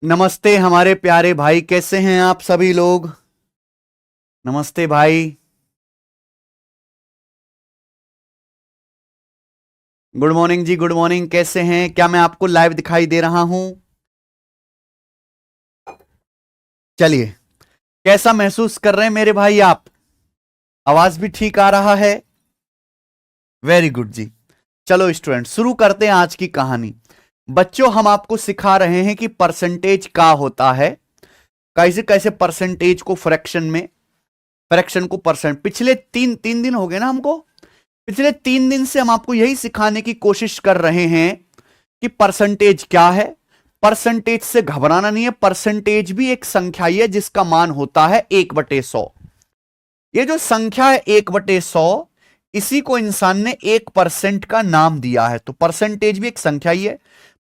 नमस्ते हमारे प्यारे भाई, कैसे हैं आप सभी लोग। नमस्ते भाई। गुड मॉर्निंग जी, गुड मॉर्निंग। कैसे हैं? क्या मैं आपको लाइव दिखाई दे रहा हूं? चलिए, कैसा महसूस कर रहे हैं मेरे भाई आप? आवाज भी ठीक आ रहा है? वेरी गुड जी। चलो स्टूडेंट, शुरू करते हैं आज की कहानी। बच्चों, हम आपको सिखा रहे हैं कि परसेंटेज क्या होता है, कैसे कैसे परसेंटेज को फ्रैक्शन में, फ्रैक्शन को परसेंट। पिछले तीन तीन दिन हो गए ना हमको, पिछले 3 दिन से हम आपको यही सिखाने की कोशिश कर रहे हैं कि परसेंटेज क्या है। परसेंटेज से घबराना नहीं है, परसेंटेज भी एक संख्या ही है जिसका मान होता है 1/100। ये जो संख्या है 1/100, इसी को इंसान ने 1% का नाम दिया है। तो परसेंटेज भी एक संख्या ही है।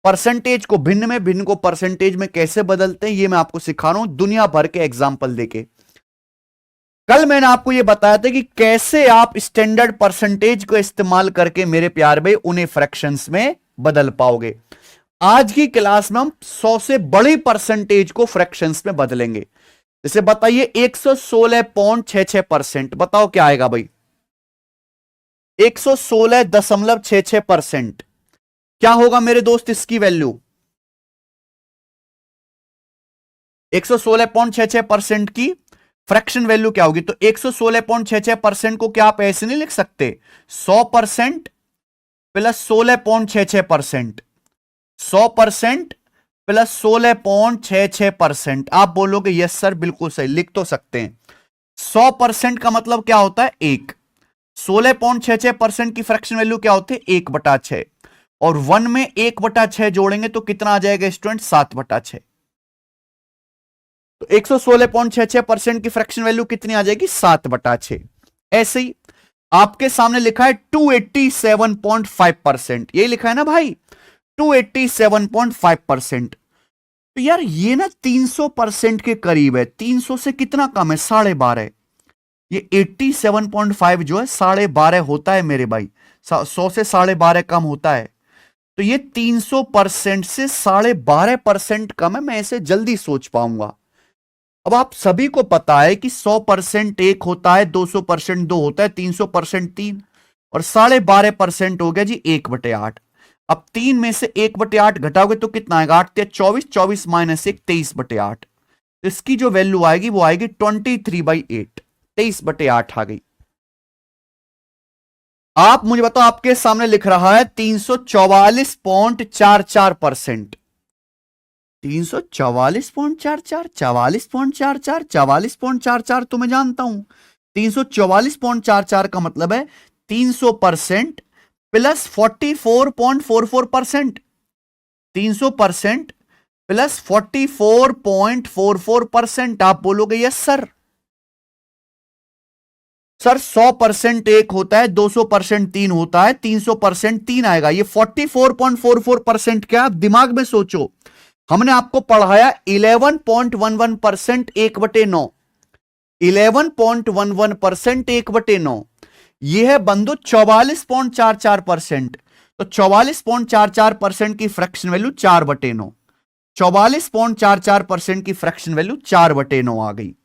परसेंटेज को भिन्न में, भिन्न को परसेंटेज में कैसे बदलते हैं, ये मैं आपको सिखा रहा हूं दुनिया भर के एग्जाम्पल देके। कल मैंने आपको यह बताया था कि कैसे आप स्टैंडर्ड परसेंटेज को इस्तेमाल करके मेरे प्यार भाई उन्हें फ्रैक्शंस में बदल पाओगे। आज की क्लास में हम 100 से बड़ी परसेंटेज को फ्रैक्शंस में बदलेंगे। जैसे बताइए 116.66%, बताओ क्या आएगा भाई? 116.66% क्या होगा मेरे दोस्त इसकी वैल्यू? 116.66% की फ्रैक्शन वैल्यू क्या होगी? तो 116.66% को क्या आप ऐसे नहीं लिख सकते? 100% प्लस 16.66%, 100% प्लस 16.66%। आप बोलोगे यस सर, बिल्कुल सही, लिख तो सकते हैं। 100% का मतलब क्या होता है? एक। 16.66% की फ्रैक्शन वैल्यू क्या होती है? 1/6। और 1 में 1/6 जोड़ेंगे तो कितना आ जाएगा स्टूडेंट? 7/6। तो 116.66% की फ्रैक्शन वैल्यू कितनी आ जाएगी? 7/6। ऐसे ही आपके सामने लिखा है 287.5%, यही लिखा है ना भाई, 287.5%। तो यार ये ना 300% के करीब है। 300 से कितना कम है? 12.5। ये 87.5 जो है 12.5 होता है मेरे भाई। 100 से 12.5 कम होता है। तो ये 300% से 12.5% कम है। मैं इसे जल्दी सोच पाऊंगा। अब आप सभी को पता है कि 100% एक होता है, 200% दो होता है, 300% तीन, और 12.5% हो गया जी 1/8। अब 3 में से 1/8 घटाओगे तो कितना आएगा? 8 × 24, 24 - 1 23/8। तो इसकी जो वैल्यू आएगी वो आएगी 23/8। 23/8 आ गई। आप मुझे बताओ, आपके सामने लिख रहा है 344.44%। 344.44, 44.44, 44.44 तो मैं जानता हूं। 344.44 का मतलब है 300% प्लस 44.44%। 300% प्लस 44.44%। आप बोलोगे यस सर। सर 100% एक होता है, 200% तीन होता है, 300% तीन आएगा। ये 44.44% क्या? आप दिमाग में सोचो। हमने आपको पढ़ाया 11.11% 1/9। 11.11% 1/9। यह है बंधु 44.44%। तो 44.44% की फ्रैक्शन वैल्यू 4/9। 44.44% की फ्रैक्शन वैल्यू 4/9 आ गई।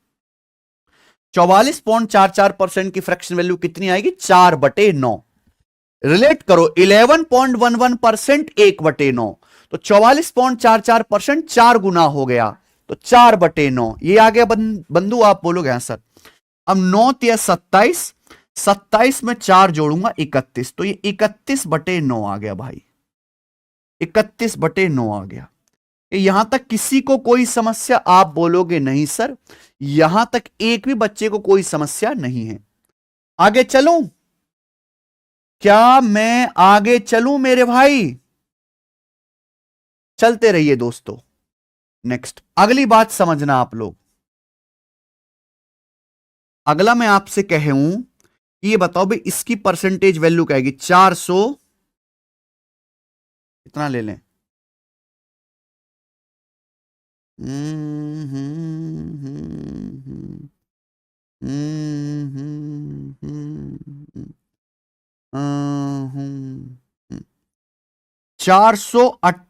44.44% की फ्रैक्शन वैल्यू कितनी आएगी? 4/9। रिलेट करो, 11.11% 1/9, तो 44.44% 4 गुना हो गया, तो 4/9 ये आ गया। बंधु आप बोलोगे हाँ सर। अब 9 या 27, 27 में 4 जोड़ूंगा 31, तो ये 31/9 आ गया भाई। 31/9 आ गया। यहां तक किसी को कोई समस्या? आप बोलोगे नहीं सर, यहां तक एक भी बच्चे को कोई समस्या नहीं है। आगे चलूं? क्या मैं आगे चलूं मेरे भाई? चलते रहिए दोस्तों। नेक्स्ट, अगली बात समझना आप लोग। अगला मैं आपसे कहूं कि ये बताओ भाई, इसकी परसेंटेज वैल्यू क्या आएगी? 400, कितना ले लें? हम्म हम्म हम्म हम्म हम्म हम्म 400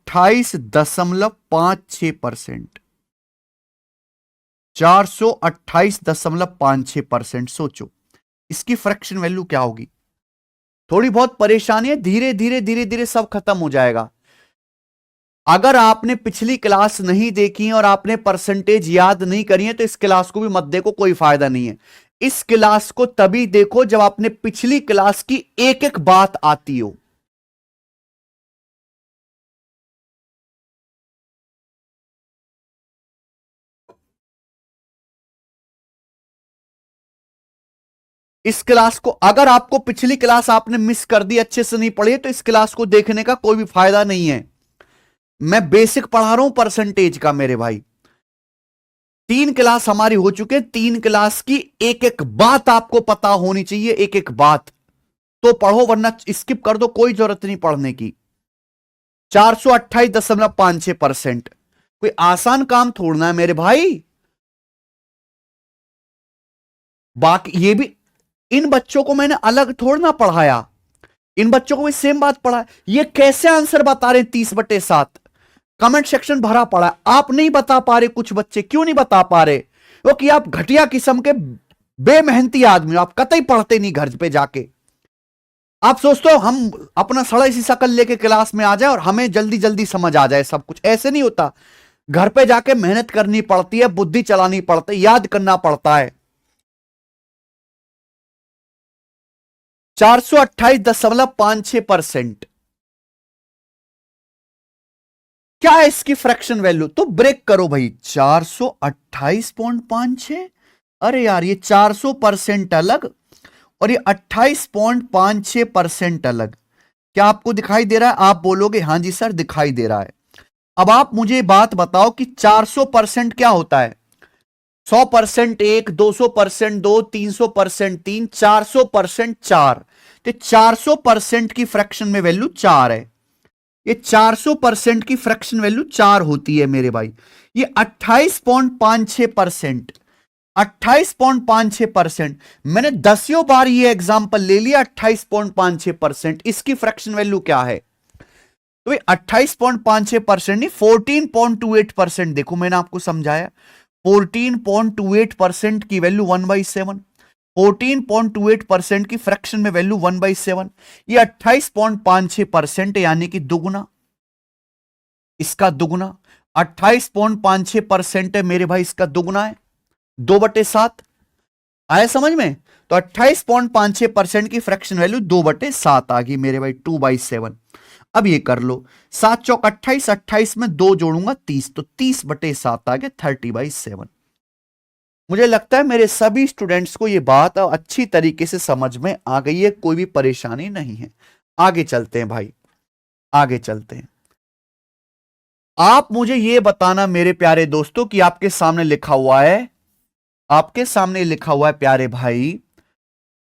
428.56%। 428.56%। सोचो इसकी फ्रैक्शन वैल्यू क्या होगी। थोड़ी बहुत परेशानी है, धीरे धीरे धीरे धीरे सब खत्म हो जाएगा। अगर आपने पिछली क्लास नहीं देखी और आपने परसेंटेज याद नहीं करी है तो इस क्लास को भी मत देखो, कोई फायदा नहीं है। इस क्लास को तभी देखो जब आपने पिछली क्लास की एक एक बात आती हो। इस क्लास को अगर आपको पिछली क्लास आपने मिस कर दी, अच्छे से नहीं पढ़ी, तो इस क्लास को देखने का कोई भी फायदा नहीं है। मैं बेसिक पढ़ा रहा हूं परसेंटेज का मेरे भाई। 3 क्लास हमारी हो चुके, 3 क्लास की एक एक बात आपको पता होनी चाहिए, एक एक बात तो पढ़ो, वरना स्किप कर दो, कोई जरूरत नहीं पढ़ने की। 428.56%। कोई आसान काम थोड़ना है मेरे भाई। बाकी ये भी इन बच्चों को मैंने अलग थोड़ा ना पढ़ाया, इन बच्चों को भी सेम बात पढ़ा। ये कैसे आंसर बता रहे हैं 30/7? कमेंट सेक्शन भरा पड़ा है, आप नहीं बता पा रहे। कुछ बच्चे क्यों नहीं बता पा रहे? क्योंकि आप घटिया किस्म के बेमेहनती आदमी हो, आप कतई पढ़ते नहीं घर पे जाके। आप सोचते हो हम अपना सड़ा सी शकल लेके क्लास में आ जाए और हमें जल्दी जल्दी समझ आ जाए सब कुछ। ऐसे नहीं होता, घर पे जाके मेहनत करनी पड़ती है, बुद्धि चलानी पड़ती है, याद करना पड़ता है। 428.56%। क्या है इसकी फ्रैक्शन वैल्यू? तो ब्रेक करो भाई। 428.56, अरे यार ये 400% अलग और ये 28.56% अलग। क्या आपको दिखाई दे रहा है? आप बोलोगे हां जी सर दिखाई दे रहा है। अब आप मुझे बात बताओ कि 400% क्या होता है? 100% 1, 200% 2, 300% 3, 400% 4। तो 400% की फ्रैक्शन में वैल्यू 4 है। ये 400% की फ्रैक्शन वैल्यू 4 होती है मेरे भाई। ये 28.56%, 28.56%। मैंने 10 बार ये एग्जांपल ले लिया। 28.56% इसकी फ्रैक्शन वैल्यू क्या है? तो 28.56% नहीं, 14.28%। देखो मैंने आपको समझाया, 14.28% की वैल्यू 1/7। 14.28% की फ्रैक्शन में वैल्यू 1/7। ये 28.56% यानी कि दुगुना, इसका दुगुना 28.56% है मेरे भाई, इसका दुगुना है 2/7। आया समझ में? तो 28.56% की फ्रैक्शन वैल्यू 2/7 आ गई मेरे भाई, 2/7। अब ये कर लो, 7 चौक 28, 28 में 2 जोड़ूंगा 30, तो 30/7 आ गया, 30/7। मुझे लगता है मेरे सभी स्टूडेंट्स को ये बात अच्छी तरीके से समझ में आ गई है, कोई भी परेशानी नहीं है। आगे चलते हैं भाई, आगे चलते हैं। आप मुझे ये बताना मेरे प्यारे दोस्तों कि आपके सामने लिखा हुआ है, आपके सामने लिखा हुआ है प्यारे भाई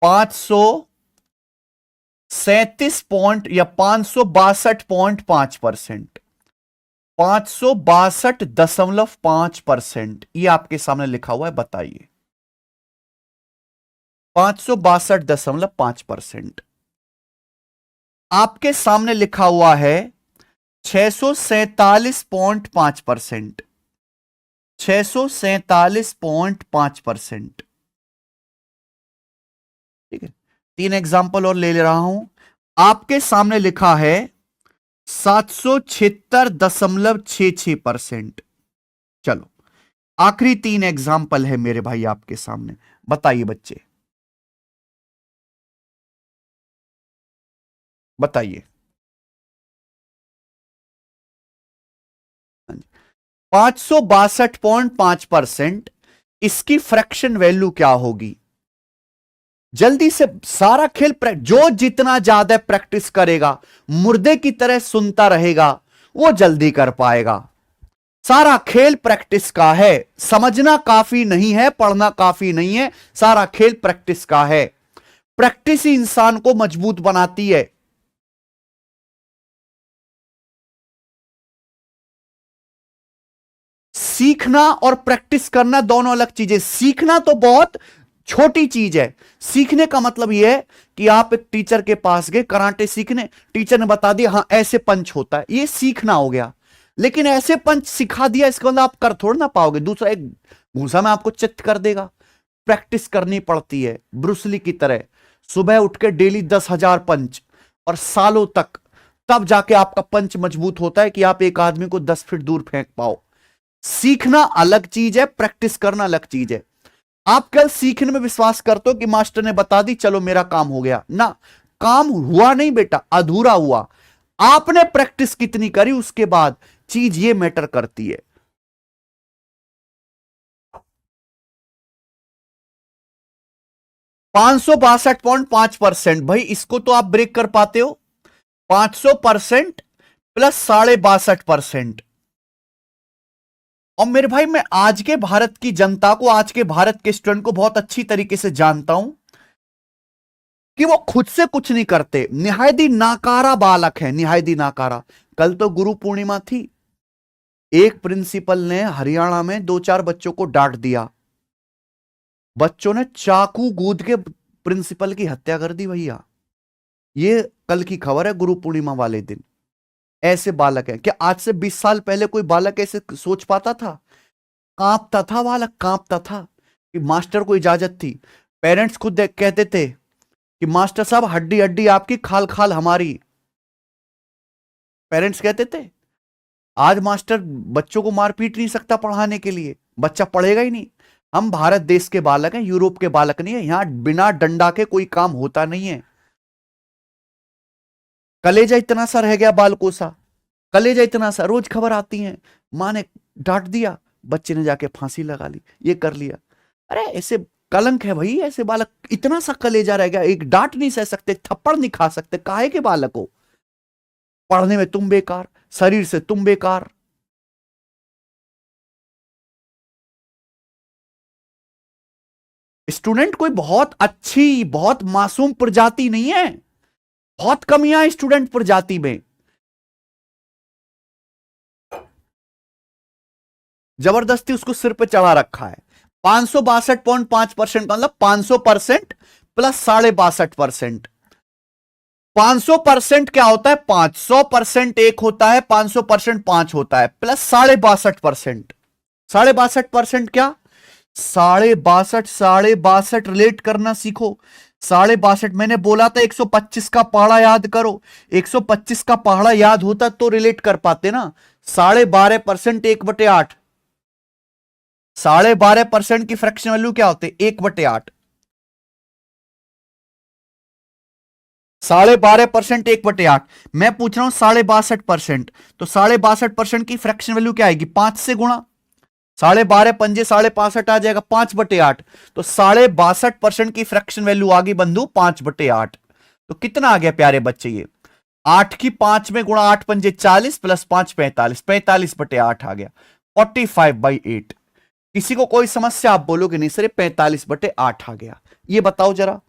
537 पॉइंट या 562.5%, 562.5%। ये आपके सामने लिखा हुआ है, बताइए 562.5%। आपके सामने लिखा हुआ है 647.5%, 647.5%। ठीक है, 3 एग्जाम्पल और ले रहा हूं। आपके सामने लिखा है 776.66%। चलो आखिरी 3 एग्जाम्पल है मेरे भाई आपके सामने, बताइए बच्चे, बताइए। 562.5%, इसकी फ्रैक्शन वैल्यू क्या होगी? जल्दी से सारा खेल जो जितना ज्यादा प्रैक्टिस करेगा, मुर्दे की तरह सुनता रहेगा, वो जल्दी कर पाएगा। सारा खेल प्रैक्टिस का है, समझना काफी नहीं है, पढ़ना काफी नहीं है, सारा खेल प्रैक्टिस का है। प्रैक्टिस ही इंसान को मजबूत बनाती है। सीखना और प्रैक्टिस करना दोनों अलग चीजें। सीखना तो बहुत छोटी चीज है। सीखने का मतलब यह है कि आप एक टीचर के पास गए कराटे सीखने, टीचर ने बता दिया हां ऐसे पंच होता है, यह सीखना हो गया। लेकिन ऐसे पंच सिखा दिया, इसके मतलब आप कर थोड़ा ना पाओगे। दूसरा एक घूसा में आपको चित्त कर देगा। प्रैक्टिस करनी पड़ती है ब्रूसली की तरह, सुबह उठ के डेली 10,000 पंच और सालों तक, तब जाके आपका पंच मजबूत होता है कि आप एक आदमी को 10 फीट दूर फेंक पाओ। सीखना अलग चीज है, प्रैक्टिस करना अलग चीज है। आप कल सीखने में विश्वास करते हो कि मास्टर ने बता दी चलो मेरा काम हो गया ना, काम हुआ नहीं बेटा, अधूरा हुआ। आपने प्रैक्टिस कितनी करी उसके बाद चीज ये मैटर करती है। $562.5%, भाई इसको तो आप ब्रेक कर पाते हो। 500% प्लस 62.5%। और मेरे भाई मैं आज के भारत की जनता को, आज के भारत के स्टूडेंट को बहुत अच्छी तरीके से जानता हूं कि वो खुद से कुछ नहीं करते, निहायती नाकारा बालक है, निहायती नाकारा। कल तो गुरु पूर्णिमा थी, एक प्रिंसिपल ने हरियाणा में 2-4 बच्चों को डांट दिया, बच्चों ने चाकू गूंद के प्रिंसिपल की हत्या कर दी भैया। ये कल की खबर है, गुरु पूर्णिमा वाले दिन। ऐसे बालक हैं। क्या आज से 20 साल पहले कोई बालक ऐसे सोच पाता था? कांपता था बालक, कांपता था कि मास्टर को इजाजत थी। पेरेंट्स खुद कहते थे कि मास्टर साहब हड्डी हड्डी आपकी, खाल खाल हमारी। पेरेंट्स कहते थे। आज मास्टर बच्चों को मार पीट नहीं सकता पढ़ाने के लिए, बच्चा पढ़ेगा ही नहीं। हम भारत देश के बालक हैं, यूरोप के बालक नहीं है। यहां बिना डंडा के कोई काम होता नहीं है। कलेजा इतना सा रह गया बालकों सा, कलेजा इतना सा। रोज खबर आती है, मां ने डांट दिया, बच्चे ने जाके फांसी लगा ली, ये कर लिया। अरे ऐसे कलंक है भाई, ऐसे बालक। इतना सा कलेजा रह गया, एक डांट नहीं सह सकते, थप्पड़ नहीं खा सकते, काहे के बालक हो? पढ़ने में तुम बेकार, शरीर से तुम बेकार। स्टूडेंट कोई बहुत अच्छी, बहुत मासूम प्रजाति नहीं है। बहुत कमियां हैं स्टूडेंट प्रजाति में। जबरदस्ती उसको सिर पे चढ़ा रखा है। 562.5% का मतलब 500% प्लस 62.5%। 500% क्या होता है? 500% एक होता है, 500% 5 होता है, प्लस 62.5%। 62.5% क्या? 62.5 रिलेट करना सीखो। 62.5 मैंने बोला था 125 का पहाड़ा याद करो। 125 का पहाड़ा याद होता तो रिलेट कर पाते ना। 12.5% 1/8। 12.5% की फ्रैक्शन वैल्यू क्या होते? 1/8। 12.5% 1/8। मैं पूछ रहा हूं 62.5%, तो 62.5% की फ्रैक्शन वैल्यू क्या आएगी? 5 से गुणा। 12.5 पंजे 65.5 आ जाएगा, 5/8। तो 62.5% की फ्रैक्शन वैल्यू आ गई बंधु 5/8। तो कितना आ गया प्यारे बच्चे? ये 8 की 5 में गुणा, 8 पंजे 40 प्लस 5 45, 45/8 आ गया, 45/8। किसी को कोई समस्या? आप बोलोगे नहीं सर ये 45/8 आ गया। ये बताओ जरा।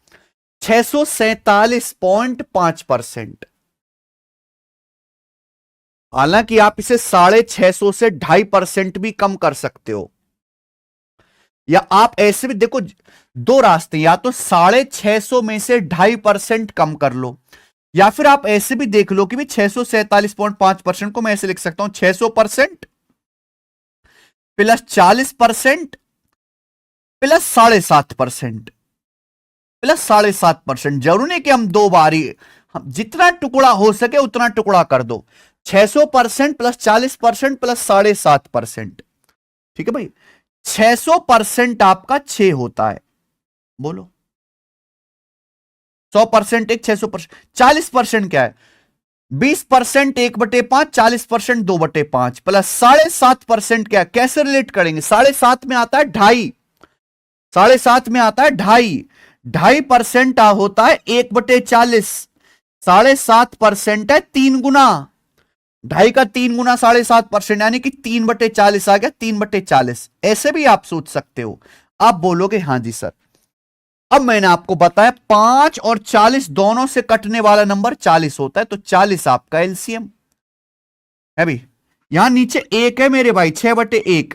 647.5%। हालांकि आप इसे 650 से 2.5% भी कम कर सकते हो, या आप ऐसे भी देखो, दो रास्ते, या तो 650 में से 2.5% कम कर लो, या फिर आप ऐसे भी देख लो कि भी 647.5% को मैं ऐसे लिख सकता हूं 600% प्लस 40% प्लस 7.5% प्लस 7.5%। जरूर नहीं कि हम दो बारी, हम जितना टुकड़ा हो सके उतना टुकड़ा कर दो। 600% प्लस 40% प्लस 7.5%। ठीक है भाई, 600% आपका 6 होता है। बोलो 100% एक 600%। 40% क्या है? 20% 1/5, 40% 2/5 प्लस 7.5% क्या है? कैसे रिलेट करेंगे? 7.5 में आता है 2.5, 7.5 में आता है 2.5, 2.5% होता है 1/40। 7.5% है 3 गुना, 2.5 का 3 गुना 7.5%, यानी कि 3/40 आ गया, 3/40। ऐसे भी आप सोच सकते हो। आप बोलोगे हां जी सर। अब मैंने आपको बताया 5 और 40 दोनों से कटने वाला नंबर 40 होता है, तो 40 आपका एलसीएम है भी। यहां नीचे एक है मेरे भाई, 6/1,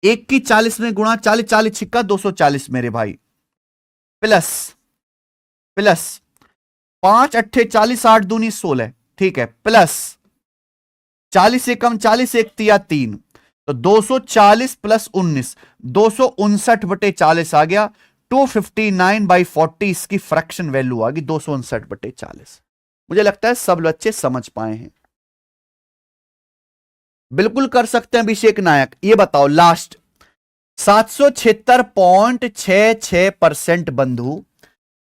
1 की 40 में गुणा, 40 40 छिक्का 240 मेरे भाई, प्लस प्लस 5 अट्ठे 40, 8 दूनी 16, ठीक है, प्लस 40 एकम 40, एक तिया 3, तो 240 प्लस 19, 259/40 आ गया। 259/40 इसकी फ्रैक्शन वैल्यू आ गई 259/40। मुझे लगता है सब बच्चे समझ पाए हैं। बिल्कुल कर सकते हैं अभिषेक नायक। ये बताओ लास्ट 776.66% बंधु,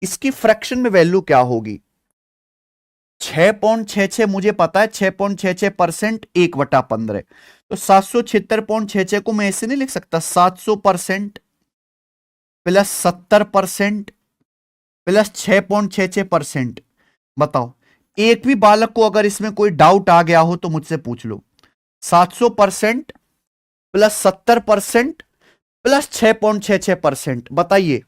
इसकी फ्रैक्शन में वैल्यू क्या होगी? 6.66 मुझे पता है, 6.66% 1/15। तो 776.66 को मैं ऐसे नहीं लिख सकता, 700% प्लस 70% प्लस 6.66%। बताओ, एक भी बालक को अगर इसमें कोई डाउट आ गया हो तो मुझसे पूछ लो। 700% प्लस 70% प्लस 6.66%, बताइए।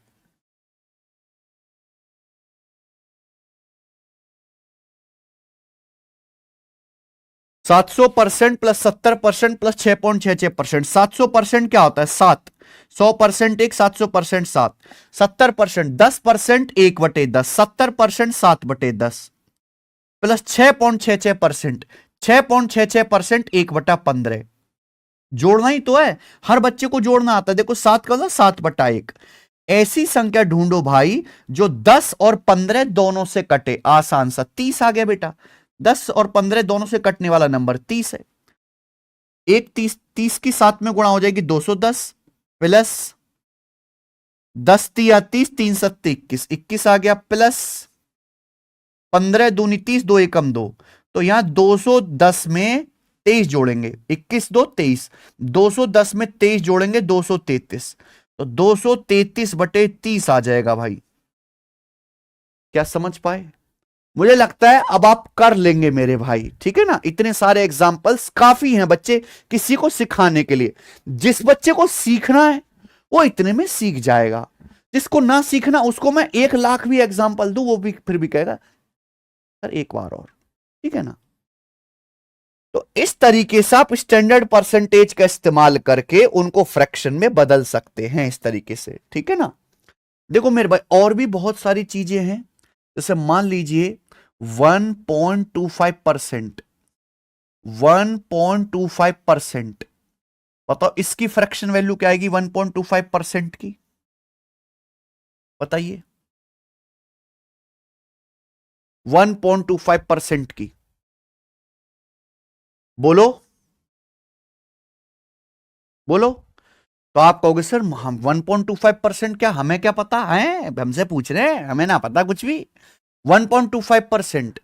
700% प्लस 70% प्लस 6.66%। 700% क्या होता है? 7। 100% एक, 700% 7। 70% 10%, 1/10। 70% 7/10 प्लस 6.66%। 6.66% 1/15। जोड़ना ही तो है, हर बच्चे को जोड़ना आता है। देखो 7 का 7/1। ऐसी संख्या ढूंढो भाई जो 10 और 15 दोनों से कटे। आसान सा, 30 आ गया बेटा। 10 और 15 दोनों से कटने वाला नंबर 30 है। एक 30, 30 की 7 में गुणा हो जाएगी 210 प्लस 10 तिया 30, 3 7 21, 21 आ गया प्लस 15 दूनी 30, 2 एकम 2। तो यहां 210 में 23 जोड़ेंगे, 21 2 23। 210 में 23 जोड़ेंगे 233। तो 233/30 आ जाएगा भाई। क्या समझ पाए? मुझे लगता है अब आप कर लेंगे मेरे भाई, ठीक है ना। इतने सारे एग्जाम्पल्स काफी हैं बच्चे किसी को सिखाने के लिए। जिस बच्चे को सीखना है वो इतने में सीख जाएगा, जिसको ना सीखना उसको मैं 1 लाख भी एग्जाम्पल दूं वो भी फिर भी कहेगा सर एक बार और, ठीक है ना। तो इस तरीके से आप स्टैंडर्ड परसेंटेज का इस्तेमाल करके उनको फ्रैक्शन में बदल सकते हैं, इस तरीके से, ठीक है ना। देखो मेरे भाई और भी बहुत सारी चीजें हैं, जैसे मान लीजिए 1.25%। 1.25%, बताओ इसकी फ्रैक्शन वैल्यू क्या आएगी 1.25% की? बताइए 1.25% की, बोलो बोलो। तो आप कहोगे सर हम 1.25% क्या, हमें क्या पता है, हमसे पूछ रहे हैं, हमें ना पता कुछ भी। 1.25%,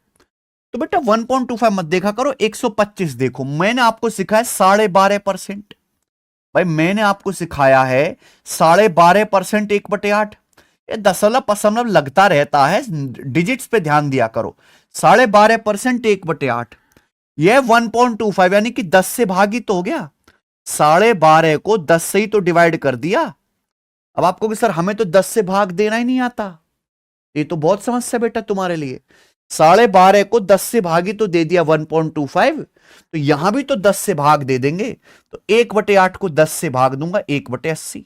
तो बेटा 1.25 मत देखा करो, 125 देखो। मैंने आपको सिखाया 12.5%। भाई मैंने आपको सिखाया है 12.5%, 1/8। ये दशमलव पशमलव लगता रहता है, डिजिट्स पे ध्यान दिया करो। 12.5%, 1/8, यह 1.25 यानी कि 10 से भागित तो हो गया। 12.5 को 10 से ही तो डिवाइड कर दिया। अब आपको कि सर हमें तो 10 से भाग देना ही नहीं आता, ये तो बहुत समस्या बेटा तुम्हारे लिए। 12.5 को 10 से भागी तो दे दिया 1.25, तो यहां भी तो 10 से भाग दे देंगे। तो 1/8 को 10 से भाग दूंगा 1/80।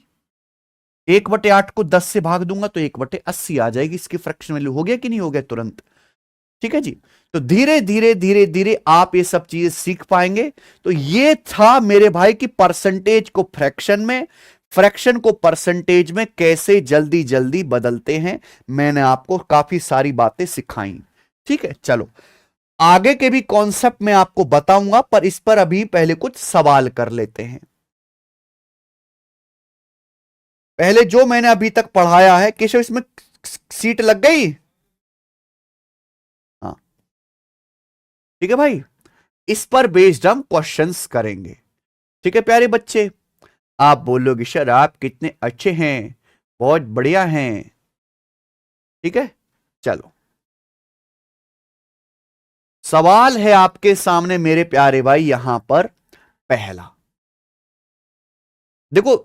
1/8 को 10 से भाग दूंगा तो 1/80 आ जाएगी। इसकी फ्रैक्शन वैल्यू हो गया कि नहीं हो गया तुरंत? ठीक है जी। तो धीरे धीरे धीरे धीरे आप ये सब चीजें सीख पाएंगे। तो ये था मेरे भाई कि परसेंटेज को फ्रैक्शन में, फ्रैक्शन को परसेंटेज में कैसे जल्दी जल्दी बदलते हैं। मैंने आपको काफी सारी बातें सिखाई, ठीक है। चलो आगे के भी कॉन्सेप्ट मैं आपको बताऊंगा, पर इस पर अभी पहले कुछ सवाल कर लेते हैं। पहले जो मैंने अभी तक पढ़ाया है केशव, इसमें सीट लग गई? हाँ ठीक है भाई, इस पर बेस्ड हम क्वेश्चंस करेंगे, ठीक है प्यारे बच्चे। आप बोलोगे सर आप कितने अच्छे हैं, बहुत बढ़िया हैं, ठीक है। चलो सवाल है आपके सामने मेरे प्यारे भाई, यहां पर पहला देखो।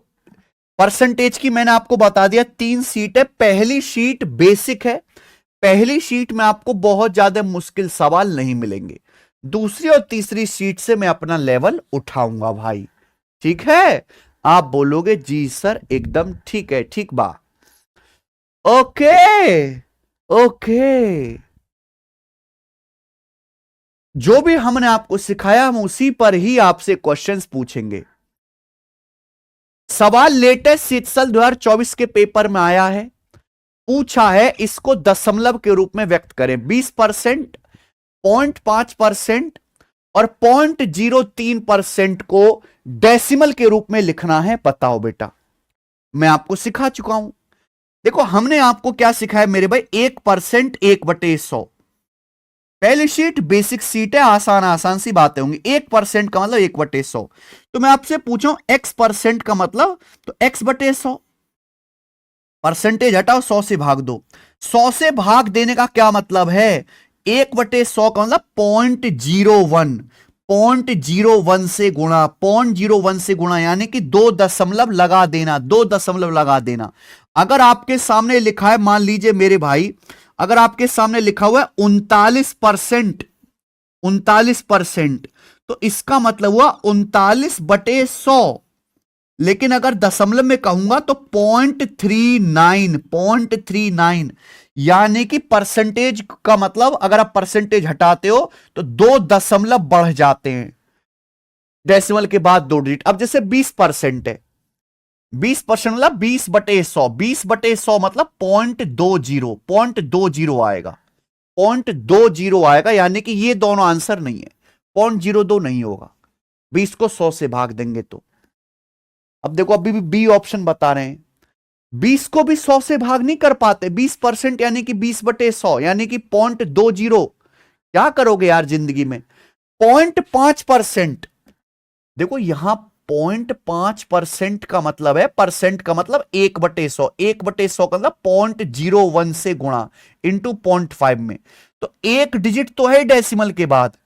परसेंटेज की मैंने आपको बता दिया 3 सीट है। पहली शीट बेसिक है, पहली शीट में आपको बहुत ज्यादा मुश्किल सवाल नहीं मिलेंगे। दूसरी और तीसरी शीट से मैं अपना लेवल उठाऊंगा भाई, ठीक है। आप बोलोगे जी सर एकदम ठीक है, ठीक बा, ओके ओके। जो भी हमने आपको सिखाया हम उसी पर ही आपसे क्वेश्चंस पूछेंगे। सवाल लेटेस्ट सीटसल 2024 के पेपर में आया है, पूछा है इसको दशमलव के रूप में व्यक्त करें। 20%, 0.5% और 0.03% को डेसिमल के रूप में लिखना है। बताओ बेटा, मैं आपको सिखा चुका हूं। देखो हमने आपको क्या सिखाया मेरे भाई, 1% 1/100। पहली शीट बेसिक सीट है, आसान आसान सी बातें होंगी। 1% का मतलब 1/100। तो मैं आपसे पूछूं x% का मतलब, तो x/100। परसेंटेज हटाओ, 100 से भाग दो। 100 से भाग देने का क्या मतलब है, 1/100 का मतलब 0.01। 0.01 से गुणा, 0.01 से गुणा यानी कि 2 दशमलव लगा देना, 2 दशमलव लगा देना। अगर आपके सामने लिखा है, मान लीजिए मेरे भाई, अगर आपके सामने लिखा हुआ है 39%, 39%, तो इसका मतलब हुआ 39/100। लेकिन अगर दशमलव में कहूंगा तो 0.39, 0.39 यानी कि परसेंटेज का मतलब, अगर आप परसेंटेज हटाते हो तो 2 दशमलव बढ़ जाते हैं डेसिमल के बाद 2 डिजिट। अब जैसे 20% है, 20% मतलब 20/100, 20/100 मतलब 0.20, 0.20 आएगा, 0.20 आएगा। यानी कि ये दोनों आंसर नहीं है, 0.02 नहीं होगा। 20 को 100 से भाग देंगे तो, अब देखो अभी भी बी ऑप्शन बता रहे हैं, 20 को भी 100 से भाग नहीं कर पाते। 20% यानी कि 20/100 यानी कि 0.20। क्या करोगे यार जिंदगी में। 0.5%, देखो यहां 0.5% का मतलब है, परसेंट का मतलब 1/100, 1/100 का मतलब 0.01 से गुणा इंटू 0.5 में। तो एक डिजिट तो है डेसिमल के बाद,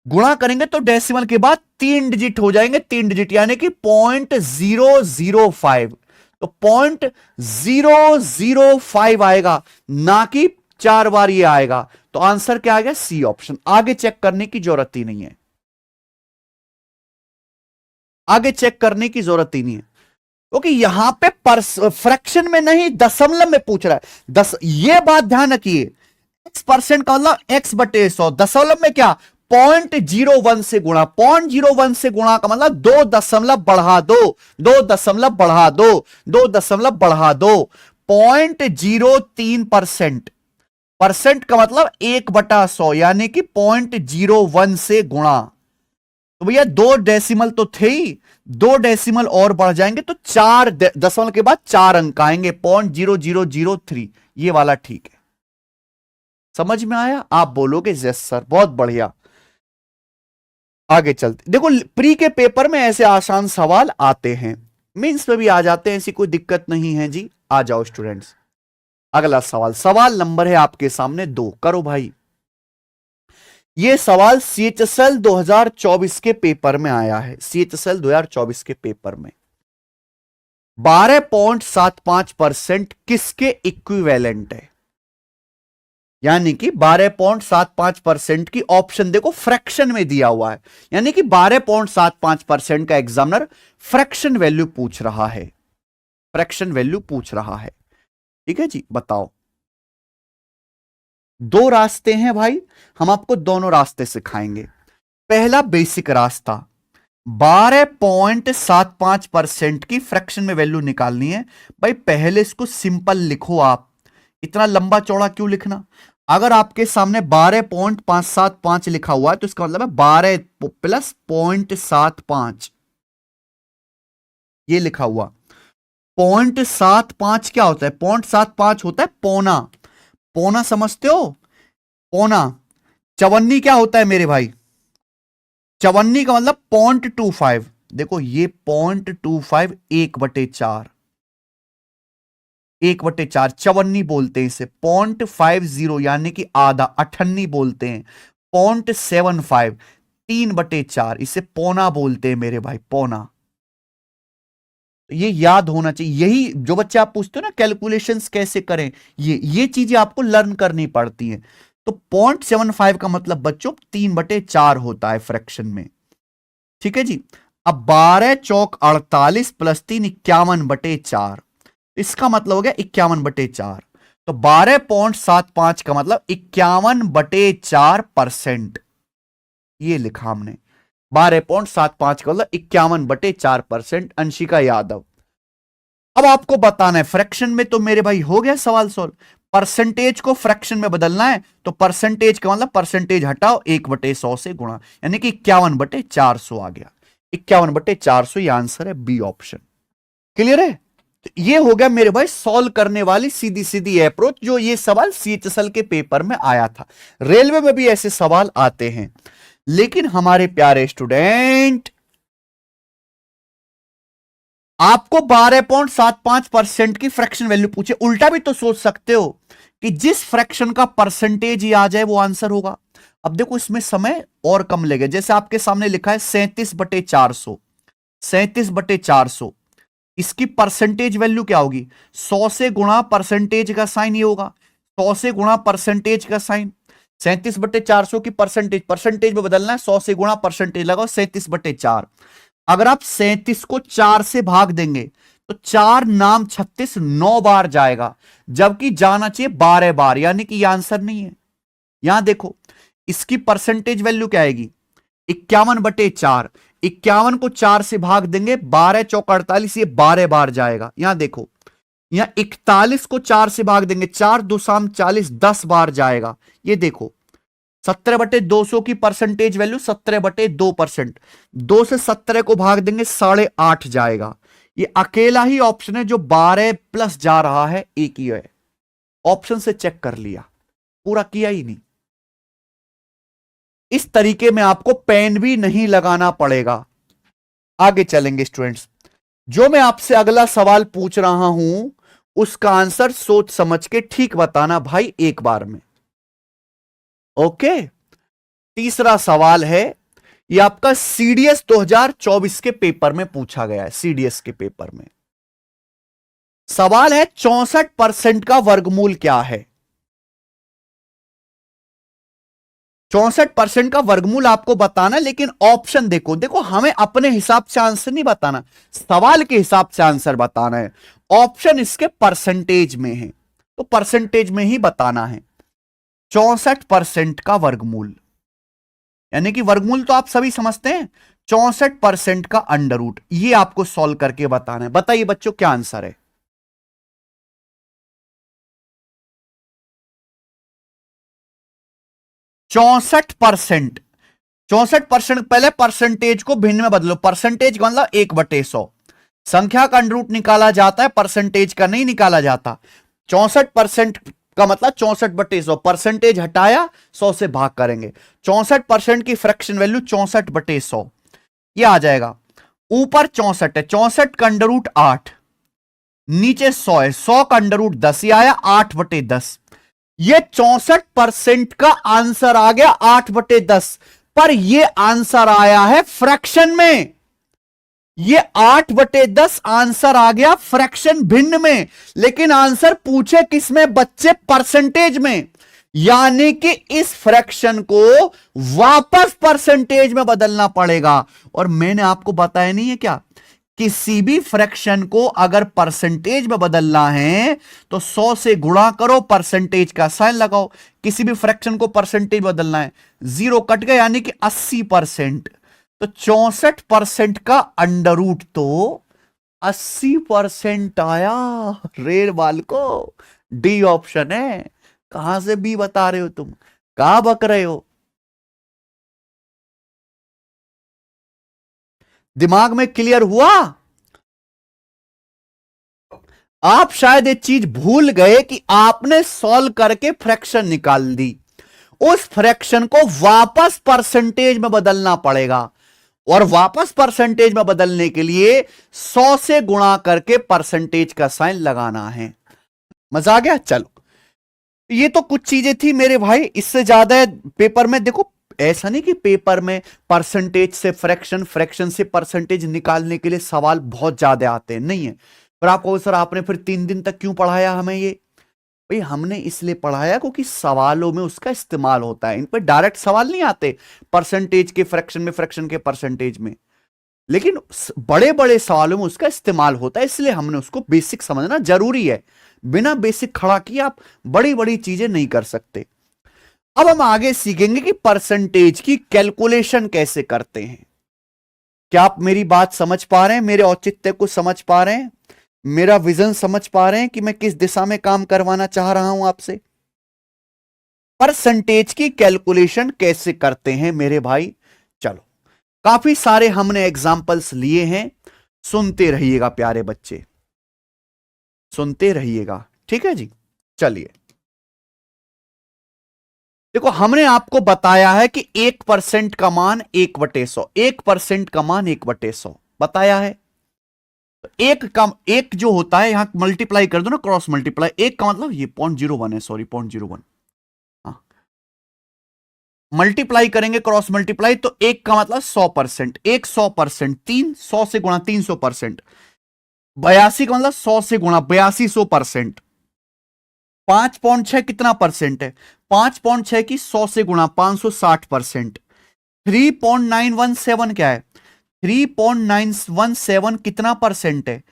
गुणा करेंगे तो डेसिमल के बाद 3 डिजिट हो जाएंगे, 3 डिजिट यानी कि 0.005। तो 0.005 आएगा, ना कि 4 बार ये आएगा। तो आंसर क्या आ गया, सी ऑप्शन। आगे चेक करने की जरूरत ही नहीं है, आगे चेक करने की जरूरत ही नहीं है, क्योंकि यहां पे फ्रैक्शन में नहीं दशमलव में पूछ रहा है। ये बात ध्यान रखिए, x% का मतलब x/100, दशमलव में क्या 0.01 से गुणा, 0.01 से गुणा का मतलब 2 दशमलव बढ़ा दो, 2 दशमलव बढ़ा दो, 2 दशमलव बढ़ा दो। 0.03%, परसेंट का मतलब 1/100 यानी कि 0.01 से गुणा। तो भैया 2 डेसिमल तो थे ही, 2 डेसिमल और बढ़ जाएंगे तो 4 दशमलव के बाद 4 अंक आएंगे, 0.0003। ये वाला ठीक है, समझ में आया। आप बोलोगे यस सर, बहुत बढ़िया। आगे चलते, देखो प्री के पेपर में ऐसे आसान सवाल आते हैं, मेंस में भी आ जाते हैं, ऐसी कोई दिक्कत नहीं है जी। आ जाओ स्टूडेंट्स, अगला सवाल, सवाल नंबर है आपके सामने 2। करो भाई। यह सवाल सीएचएसएल 2024 के पेपर में आया है, सीएचएसएल 2024 के पेपर में 12.75% किसके इक्विवेलेंट है। यानी कि 12.75% की ऑप्शन देखो फ्रैक्शन में दिया हुआ है, यानी कि 12.75% का एग्जामिनर फ्रैक्शन वैल्यू पूछ रहा है, फ्रैक्शन वैल्यू पूछ रहा है। ठीक है जी, बताओ। 2 रास्ते हैं भाई, हम आपको दोनों रास्ते सिखाएंगे। पहला बेसिक रास्ता, 12.75% की फ्रैक्शन में वैल्यू निकालनी है। भाई पहले इसको सिंपल लिखो, आप इतना लंबा चौड़ा क्यों लिखना। अगर आपके सामने 12.575 लिखा हुआ है तो इसका मतलब है 12 प्लस 0.75, ये लिखा हुआ। 0.75 क्या होता है, 0.75 होता है पौना, पौना समझते हो, पौना। चवन्नी क्या होता है मेरे भाई, चवन्नी का मतलब 0.25। देखो ये 0.25 1/4, 1/4 चवन्नी बोलते हैं इसे। 0.50 यानी कि आधा, अठन्नी बोलते हैं। 0.75 3/4, इसे पौना बोलते हैं मेरे भाई, पौना। ये याद होना चाहिए, यही जो बच्चे आप पूछते हो ना कैलकुलेशंस कैसे करें, ये चीजें आपको लर्न करनी पड़ती हैं। तो 0.75 का मतलब बच्चों 3/4 होता है फ्रैक्शन में। ठीक है जी। अब 12 चौक 48 प्लस 3 51/4, इसका मतलब हो गया 51/4। तो 12.75 का मतलब 51/4%। ये लिखा हमने 12.75 का मतलब 51/4%। अंशिका यादव। अब आपको बताना है फ्रैक्शन में, तो मेरे भाई हो गया सवाल सॉल्व। परसेंटेज को फ्रैक्शन में बदलना है तो परसेंटेज का मतलब परसेंटेज हटाओ 1/100 से गुणा, यानी कि 51/400 आ गया। 51/400 ये आंसर है, बी ऑप्शन। क्लियर है? तो ये हो गया मेरे भाई सॉल्व करने वाली सीधी सीधी अप्रोच, जो ये सवाल सीएचएसएल के पेपर में आया था। रेलवे में भी ऐसे सवाल आते हैं। लेकिन हमारे प्यारे स्टूडेंट, आपको 12.75% की फ्रैक्शन वैल्यू पूछे, उल्टा भी तो सोच सकते हो कि जिस फ्रैक्शन का परसेंटेज ही आ जाए वो आंसर होगा। अब देखो इसमें समय और कम लगेगा। जैसे आपके सामने लिखा है 37/400, 37/400, इसकी परसेंटेज वैल्यू क्या होगी? 100 से गुणा परसेंटेज का साइन ये होगा, 100 से गुणा परसेंटेज का साइन। 37/400 की परसेंटेज, परसेंटेज में बदलना है, 100 से गुणा परसेंटेज लगाओ 37/4। अगर आप 37 को 4 से भाग देंगे तो 4 नाम 36 9 बार जाएगा, जबकि जाना चाहिए 12 बार, यानी कि यह आंसर नहीं है। यहां देखो इसकी परसेंटेज वैल्यू क्या आएगी? 51/4। 51 को 4 से भाग देंगे, 12 चौक 48, ये 12 बार जाएगा। यहां देखो, यहां 41 को 4 से भाग देंगे, 4 2 शाम 40, 10 बार जाएगा। ये देखो 17/200 की परसेंटेज वैल्यू 17/2%। 2 से 17 को भाग देंगे 8.5 जाएगा। ये अकेला ही ऑप्शन है जो 12 प्लस जा रहा है, एक ही है। ऑप्शन से चेक कर लिया, पूरा किया ही नहीं। इस तरीके में आपको पेन भी नहीं लगाना पड़ेगा। आगे चलेंगे स्टूडेंट्स, जो मैं आपसे अगला सवाल पूछ रहा हूं उसका आंसर सोच समझ के ठीक बताना भाई, एक बार में। ओके, तीसरा सवाल है, यह आपका सीडीएस 2024 के पेपर में पूछा गया है। सीडीएस के पेपर में सवाल है 64% का वर्गमूल क्या है? 64% का वर्गमूल आपको बताना, लेकिन ऑप्शन देखो, देखो हमें अपने हिसाब से आंसर नहीं बताना, सवाल के हिसाब से आंसर बताना है। ऑप्शन इसके परसेंटेज में है, तो परसेंटेज में ही बताना है। 64% का वर्गमूल, यानी कि वर्गमूल तो आप सभी समझते हैं, 64% का अंडर रूट, ये आपको सॉल्व करके बताना है। बताइए बच्चों क्या आंसर है? 64%। 64%, पहले परसेंटेज को भिन्न में बदलो। परसेंटेज का मतलब 1/100, संख्या का अंडर रूट निकाला जाता है, परसेंटेज का नहीं निकाला जाता। 64% का मतलब 64/100, परसेंटेज हटाया 100 से भाग करेंगे। 64% की फ्रैक्शन वैल्यू 64/100, ये आ जाएगा। ऊपर 64 है, 64 का अंडर रूट 8, नीचे 100 है, 100 का अंडर रूट 10, ये आया 8/10। ये 64% का आंसर आ गया 8/10, पर ये आंसर आया है फ्रैक्शन में। ये 8/10 आंसर आ गया फ्रैक्शन भिन्न में, लेकिन आंसर पूछे किसमें बच्चे? परसेंटेज में। यानी कि इस फ्रैक्शन को वापस परसेंटेज में बदलना पड़ेगा। और मैंने आपको बताया नहीं है क्या, किसी भी फ्रैक्शन को अगर परसेंटेज में बदलना है तो 100 से गुणा करो, परसेंटेज का साइन लगाओ। किसी भी फ्रैक्शन को परसेंटेज बदलना है, 0 कट गया, यानी कि 80%। तो 64% का अंडर रूट तो 80% आया। रेड बाल को डी ऑप्शन है। कहां से बी बता रहे हो तुम, कहां बक रहे हो? दिमाग में क्लियर हुआ? आप शायद एक चीज भूल गए कि आपने सॉल्व करके फ्रैक्शन निकाल दी, उस फ्रैक्शन को वापस परसेंटेज में बदलना पड़ेगा। और वापस परसेंटेज में बदलने के लिए 100 से गुणा करके परसेंटेज का साइन लगाना है। मजा आ गया? चलो, ये तो कुछ चीजें थी मेरे भाई, इससे ज्यादा पेपर में देखो, ऐसा नहीं कि पेपर में परसेंटेज से फ्रैक्शन, फ्रैक्शन से परसेंटेज निकालने के लिए सवाल बहुत ज्यादा आते हैं, नहीं है। पर आपको सर आपने फिर 3 दिन तक क्यों पढ़ाया हमें? ये भाई हमने इसलिए पढ़ाया क्योंकि सवालों में उसका इस्तेमाल होता है। इन पर डायरेक्ट सवाल नहीं आते परसेंटेज के फ्रैक्शन में, फ्रैक्शन के परसेंटेज में, लेकिन बड़े बड़े सवालों में उसका इस्तेमाल होता है, इसलिए हमने उसको बेसिक समझना जरूरी है। बिना बेसिक खड़ा किए आप बड़ी बड़ी चीजें नहीं कर सकते। अब हम आगे सीखेंगे कि परसेंटेज की कैलकुलेशन कैसे करते हैं। क्या आप मेरी बात समझ पा रहे हैं, मेरे औचित्य को समझ पा रहे हैं, मेरा विजन समझ पा रहे हैं कि मैं किस दिशा में काम करवाना चाह रहा हूं आपसे। परसेंटेज की कैलकुलेशन कैसे करते हैं मेरे भाई, चलो काफी सारे हमने एग्जाम्पल्स लिए हैं, सुनते रहिएगा प्यारे बच्चे, सुनते रहिएगा, ठीक है जी। चलिए देखो, हमने आपको बताया है कि 1% का मान 1/100, 1% का मान 1/100 बताया है। तो एक जो होता है, यहां मल्टीप्लाई कर दो ना, क्रॉस मल्टीप्लाई, एक का मतलब ये 0.01 है, सॉरी 0.01, मल्टीप्लाई करेंगे क्रॉस मल्टीप्लाई, तो एक का मतलब 100%, 100%, 300 से गुणा 300%, 82 का मतलब 100 से गुणा 8200%, 5.6 कितना परसेंट है, 5.6 की 100 से गुणा 560%, 3.917 क्या है, 3.917 कितना परसेंट है,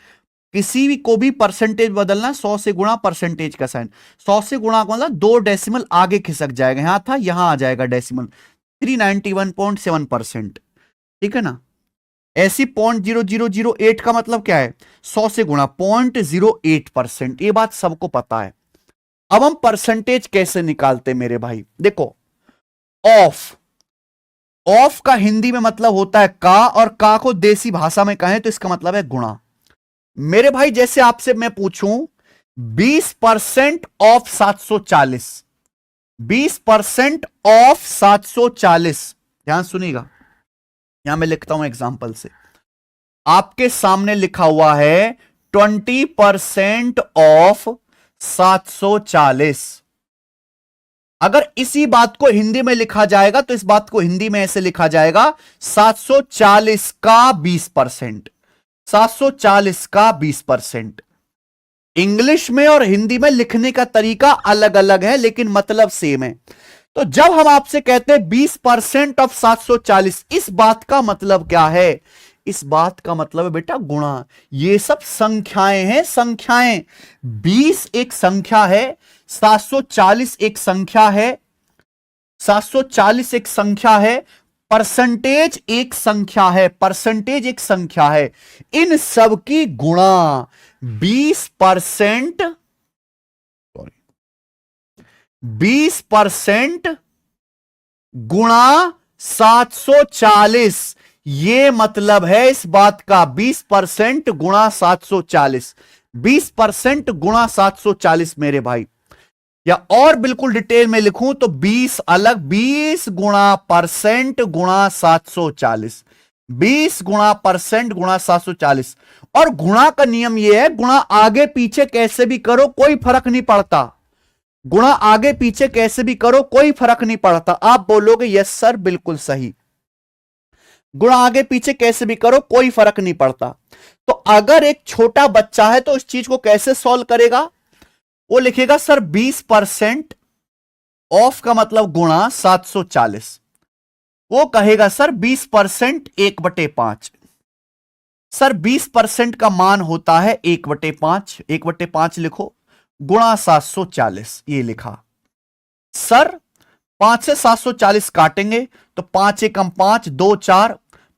किसी भी को भी परसेंटेज बदलना, 100 से गुणा परसेंटेज का साइन, 100 से गुणा का मतलब 2 डेसिमल आगे खिसक जाएगा, यहां था यहां आ जाएगा डेसिमल, 391.7%, ठीक है ना। ऐसी 0.0008 का मतलब क्या है, 100 से गुणा 0.08%, ये बात सबको पता है। अब हम परसेंटेज कैसे निकालते मेरे भाई, देखो ऑफ, ऑफ का हिंदी में मतलब होता है का, और का को देसी भाषा में कहें तो इसका मतलब है गुणा। मेरे भाई जैसे आपसे मैं पूछूं 20% ऑफ 740, 20% ऑफ 740, ध्यान सुनिएगा, यहां मैं लिखता हूं एग्जांपल से, आपके सामने लिखा हुआ है 20% ऑफ 740। अगर इसी बात को हिंदी में लिखा जाएगा तो इस बात को हिंदी में ऐसे लिखा जाएगा 740 का 20%, 740 का 20%। इंग्लिश में और हिंदी में लिखने का तरीका अलग अलग है लेकिन मतलब सेम है। तो जब हम आपसे कहते हैं 20% ऑफ 740, इस बात का मतलब क्या है, इस बात का मतलब है बेटा गुणा। ये सब संख्याएं हैं, संख्याएं, 20 एक संख्या है, 740 एक संख्या है, 740 एक संख्या है, परसेंटेज एक संख्या है, परसेंटेज एक संख्या है, इन सब की गुणा 20%, सॉरी 20% गुणा 740, ये मतलब है इस बात का, 20% गुणा 740, 20% गुणा 740 मेरे भाई। या और बिल्कुल डिटेल में लिखूं तो 20 अलग, 20 गुणा परसेंट गुणा 740, 20 गुणा परसेंट गुणा 740। और गुणा का नियम यह है, गुणा आगे पीछे कैसे भी करो कोई फर्क नहीं पड़ता, गुणा आगे पीछे कैसे भी करो कोई फर्क नहीं पड़ता। आप बोलोगे यस सर बिल्कुल सही, गुणा आगे पीछे कैसे भी करो कोई फर्क नहीं पड़ता। तो अगर एक छोटा बच्चा है तो इस चीज को कैसे सॉल्व करेगा, वो लिखेगा सर 20% ऑफ का मतलब गुणा 740, वो कहेगा सर 20% 1/5, सर 20% का मान होता है 1/5, 1/5 लिखो, गुणा 740 ये लिखा। सर 5 से 740 काटेंगे तो 5 एकम 5, 2 4,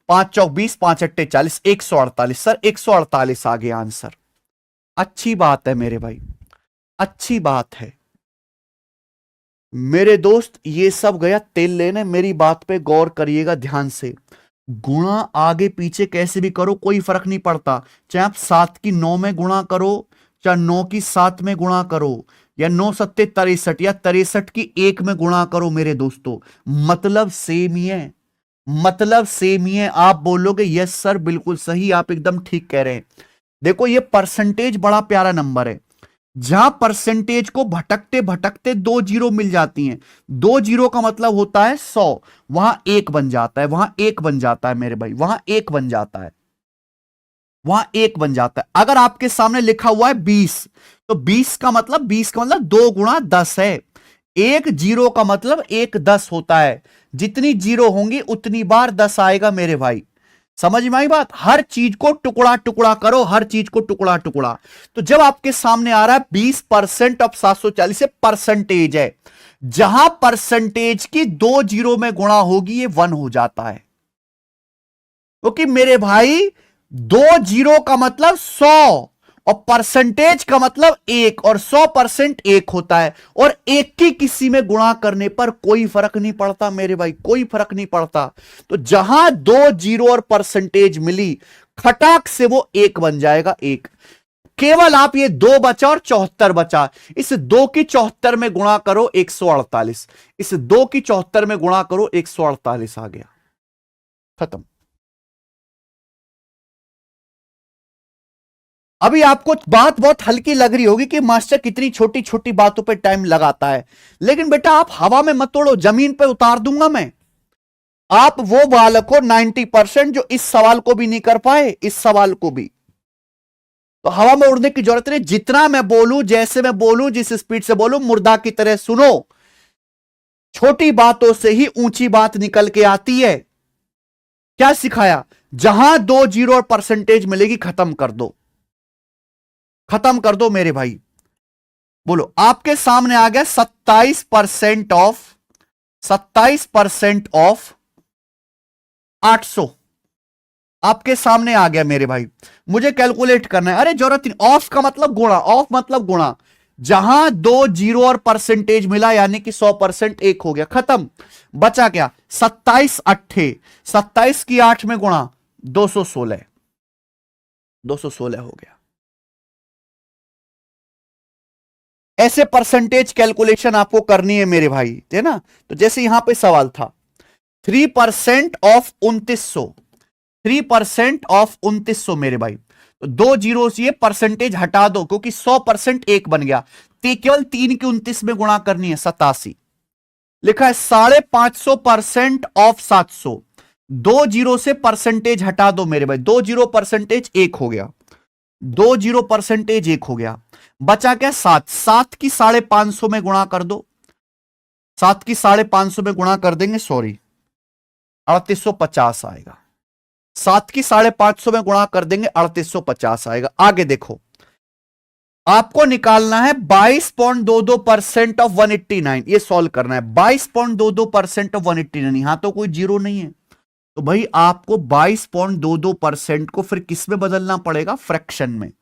5 चौक 20, 5 अट्टे 40, 148, सर 148 आ गया आंसर। अच्छी बात है मेरे भाई, अच्छी बात है मेरे दोस्त, ये सब गया तेल लेने, मेरी बात पे गौर करिएगा ध्यान से। गुणा आगे पीछे कैसे भी करो कोई फर्क नहीं पड़ता, चाहे आप 7 की 9 में गुणा करो, चाहे 9 की 7 में गुणा करो, या 9 सत्ते 63, या 63 की 1 में गुणा करो मेरे दोस्तों, मतलब सेम ही है, मतलब सेम ही है। आप बोलोगे यस सर बिल्कुल सही, आप एकदम ठीक कह रहे हैं। देखो ये परसेंटेज बड़ा प्यारा नंबर है, जहां परसेंटेज को भटकते भटकते 2 जीरो मिल जाती हैं, 2 जीरो का मतलब होता है 100, वहां 1 बन जाता है, वहां 1 बन जाता है मेरे भाई, वहां 1 बन जाता है, वहां 1 बन जाता है। अगर आपके सामने लिखा हुआ है 20, तो 20 का मतलब 2 गुणा 10 है, 1 जीरो का मतलब 1 10 होता है, जितनी जीरो होंगी उतनी बार 10 आएगा मेरे भाई। समझ में आई बात? हर चीज को टुकड़ा टुकड़ा करो, हर चीज को टुकड़ा टुकड़ा। तो जब आपके सामने आ रहा है 20% ऑफ 740 से परसेंटेज है, जहां परसेंटेज की 2 जीरो में गुणा होगी ये 1 हो जाता है। क्योंकि मेरे भाई 2 जीरो का मतलब 100 और परसेंटेज का मतलब 1 और 100% 1 होता है, और 1 की किसी में गुणा करने पर कोई फर्क नहीं पड़ता मेरे भाई, कोई फर्क नहीं पड़ता। तो जहां 2 जीरो और परसेंटेज मिली, खटाक से वो 1 बन जाएगा, 1। केवल आप ये 2 बचा और 74 बचा, इस 2 की 74 में गुणा करो 148, इस 2 की 74 में गुणा करो 148 आ गया, खत्म। अभी आपको बात बहुत हल्की लग रही होगी कि मास्टर कितनी छोटी छोटी बातों पे टाइम लगाता है, लेकिन बेटा आप हवा में मत तोड़ो, जमीन पे उतार दूंगा मैं। आप वो बालक हो 90% जो इस सवाल को भी नहीं कर पाए, इस सवाल को भी। तो हवा में उड़ने की जरूरत नहीं, जितना मैं बोलूं, जैसे मैं बोलूं, जिस स्पीड से बोलूं, मुर्दा की तरह सुनो। छोटी बातों से ही ऊंची बात निकल के आती है। क्या सिखाया? जहां 2 जीरो और परसेंटेज मिलेगी खत्म कर दो, खत्म कर दो मेरे भाई। बोलो, आपके सामने आ गया 27% ऑफ 27% ऑफ 800, आपके सामने आ गया मेरे भाई। मुझे कैलकुलेट करना है, अरे जरूरत नहीं, ऑफ का मतलब गुणा, ऑफ मतलब गुणा। जहां 2 जीरो और परसेंटेज मिला यानी कि 100% 1 हो गया, खत्म। बचा क्या? 27 अट्ठे 27 की 8 में गुणा 216, 216 हो गया। ऐसे परसेंटेज कैलकुलेशन आपको करनी है मेरे भाई, है ना? तो जैसे यहां पे सवाल था 3% ऑफ 2900, 3% ऑफ 2900 मेरे भाई। तो 2 जीरो से ये परसेंटेज हटा दो, क्योंकि 100% 1 बन गया। केवल 3 की 29 में गुणा करनी है, 87। लिखा है 550% ऑफ 700, 2 जीरो से परसेंटेज हटा दो मेरे भाई, 2 जीरो परसेंटेज 1 हो गया, 2 जीरो परसेंटेज 1 हो गया। बचा क्या? 7, 7 की 550 में गुणा कर दो, 7 की 550 में गुणा कर देंगे, सॉरी 3850 आएगा। 7 की 550 में गुणा कर देंगे, 3850 आएगा। आगे देखो, आपको निकालना है 22.22% ऑफ 189, ये सॉल्व करना है। 22.22% ऑफ 189, यहां तो कोई जीरो नहीं है, तो भाई आपको 22.22% को फिर किस में बदलना पड़ेगा? फ्रैक्शन में।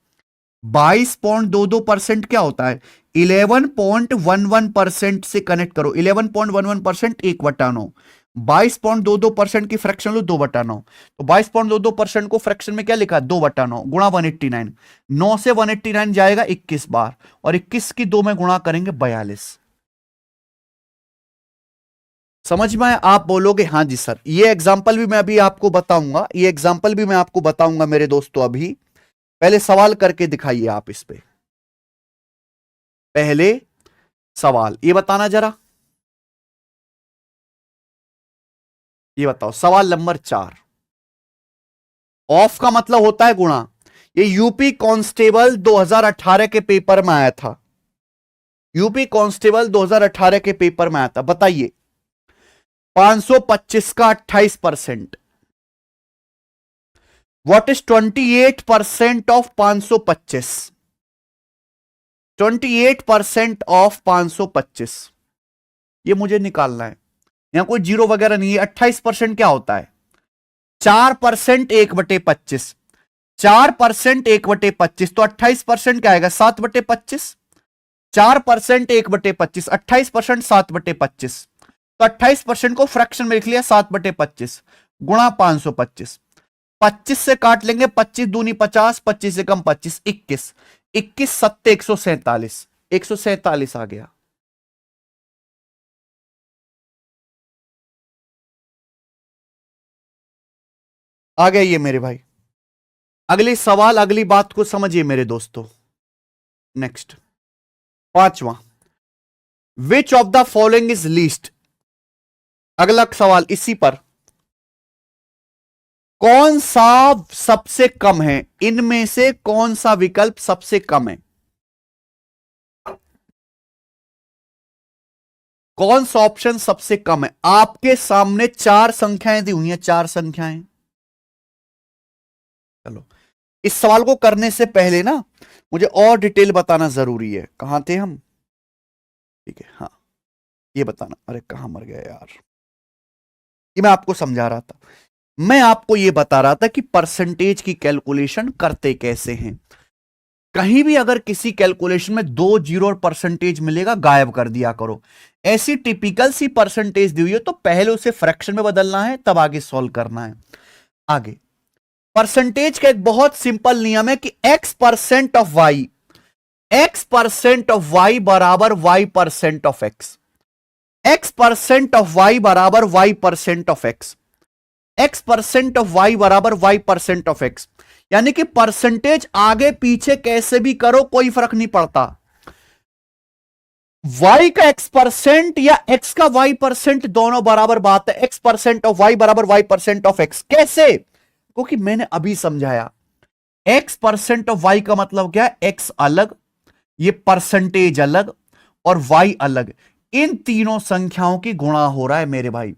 22.22% क्या होता है? 11.11% से कनेक्ट करो, 11.11% 1/9, 22.22% की फ्रैक्शन लो 2/9, तो 22.22% को फ्रैक्शन में क्या लिखा? 2/9 गुणा 189, 9 से 189 जाएगा 21 बार, और 21 की 2 में गुणा करेंगे 42। समझ में? आप बोलोगे हाँ जी सर। ये एग्जाम्पल भी मैं अभी आपको बताऊंगा, ये एग्जाम्पल भी मैं आपको बताऊंगा मेरे दोस्तों। अभी पहले सवाल करके दिखाइए आप इस पे, पहले सवाल ये बताना जरा, ये बताओ सवाल नंबर 4। ऑफ का मतलब होता है गुणा। ये यूपी कांस्टेबल 2018 के पेपर में आया था, यूपी कांस्टेबल 2018 के पेपर में आया था। बताइए 525 का 28%, व्हाट इज 28% ऑफ 525? 28% ऑफ 525 ये मुझे निकालना है। यहां कोई जीरो वगैरह नहीं है। 28% क्या होता है? 4% 1/25, 4% 1/25, तो 28% क्या आएगा? 7/25। 4% 1/25, 28% 7/25, तो 28% को फ्रैक्शन में लिख लिया 7/25 गुणा 525। 25 से काट लेंगे, 25 दूनी 50, 25 से कम 25, 21, 21 सत्ते 147, 147 आ गया। आ गया ये मेरे भाई। अगली सवाल, अगली बात को समझिए मेरे दोस्तों। नेक्स्ट 5वां, which of the following is least. अगला सवाल इसी पर, कौन सा सबसे कम है? इनमें से कौन सा विकल्प सबसे कम है? कौन सा ऑप्शन सबसे कम है? आपके सामने 4 संख्याएं दी हुई हैं, 4 संख्याएं। चलो, इस सवाल को करने से पहले ना मुझे और डिटेल बताना जरूरी है। कहां थे हम? ठीक है, हाँ, ये बताना। अरे कहां मर गया यार, ये मैं आपको समझा रहा था। मैं आपको ये बता रहा था कि परसेंटेज की कैलकुलेशन करते कैसे हैं। कहीं भी अगर किसी कैलकुलेशन में 2 जीरो और परसेंटेज मिलेगा, गायब कर दिया करो। ऐसी टिपिकल सी परसेंटेज दी हुई है तो पहले उसे फ्रैक्शन में बदलना है, तब आगे सॉल्व करना है। आगे परसेंटेज का एक बहुत सिंपल नियम है कि x% ऑफ y बराबर y% of x। x% of y बराबर y%ऑफ x। x%ऑफ y बराबर y%ऑफ x। यानी कि परसेंटेज आगे पीछे कैसे भी करो कोई फर्क नहीं पड़ता। y का x% या x का y% दोनों बराबर बात है। x%ऑफ y बराबर y%ऑफ x। कैसे? क्योंकि मैंने अभी समझाया, x%ऑफ y का मतलब क्या है? x अलग, ये परसेंटेज अलग और y अलग। इन तीनों संख्याओं की गुणा हो रहा है मेरे भाई,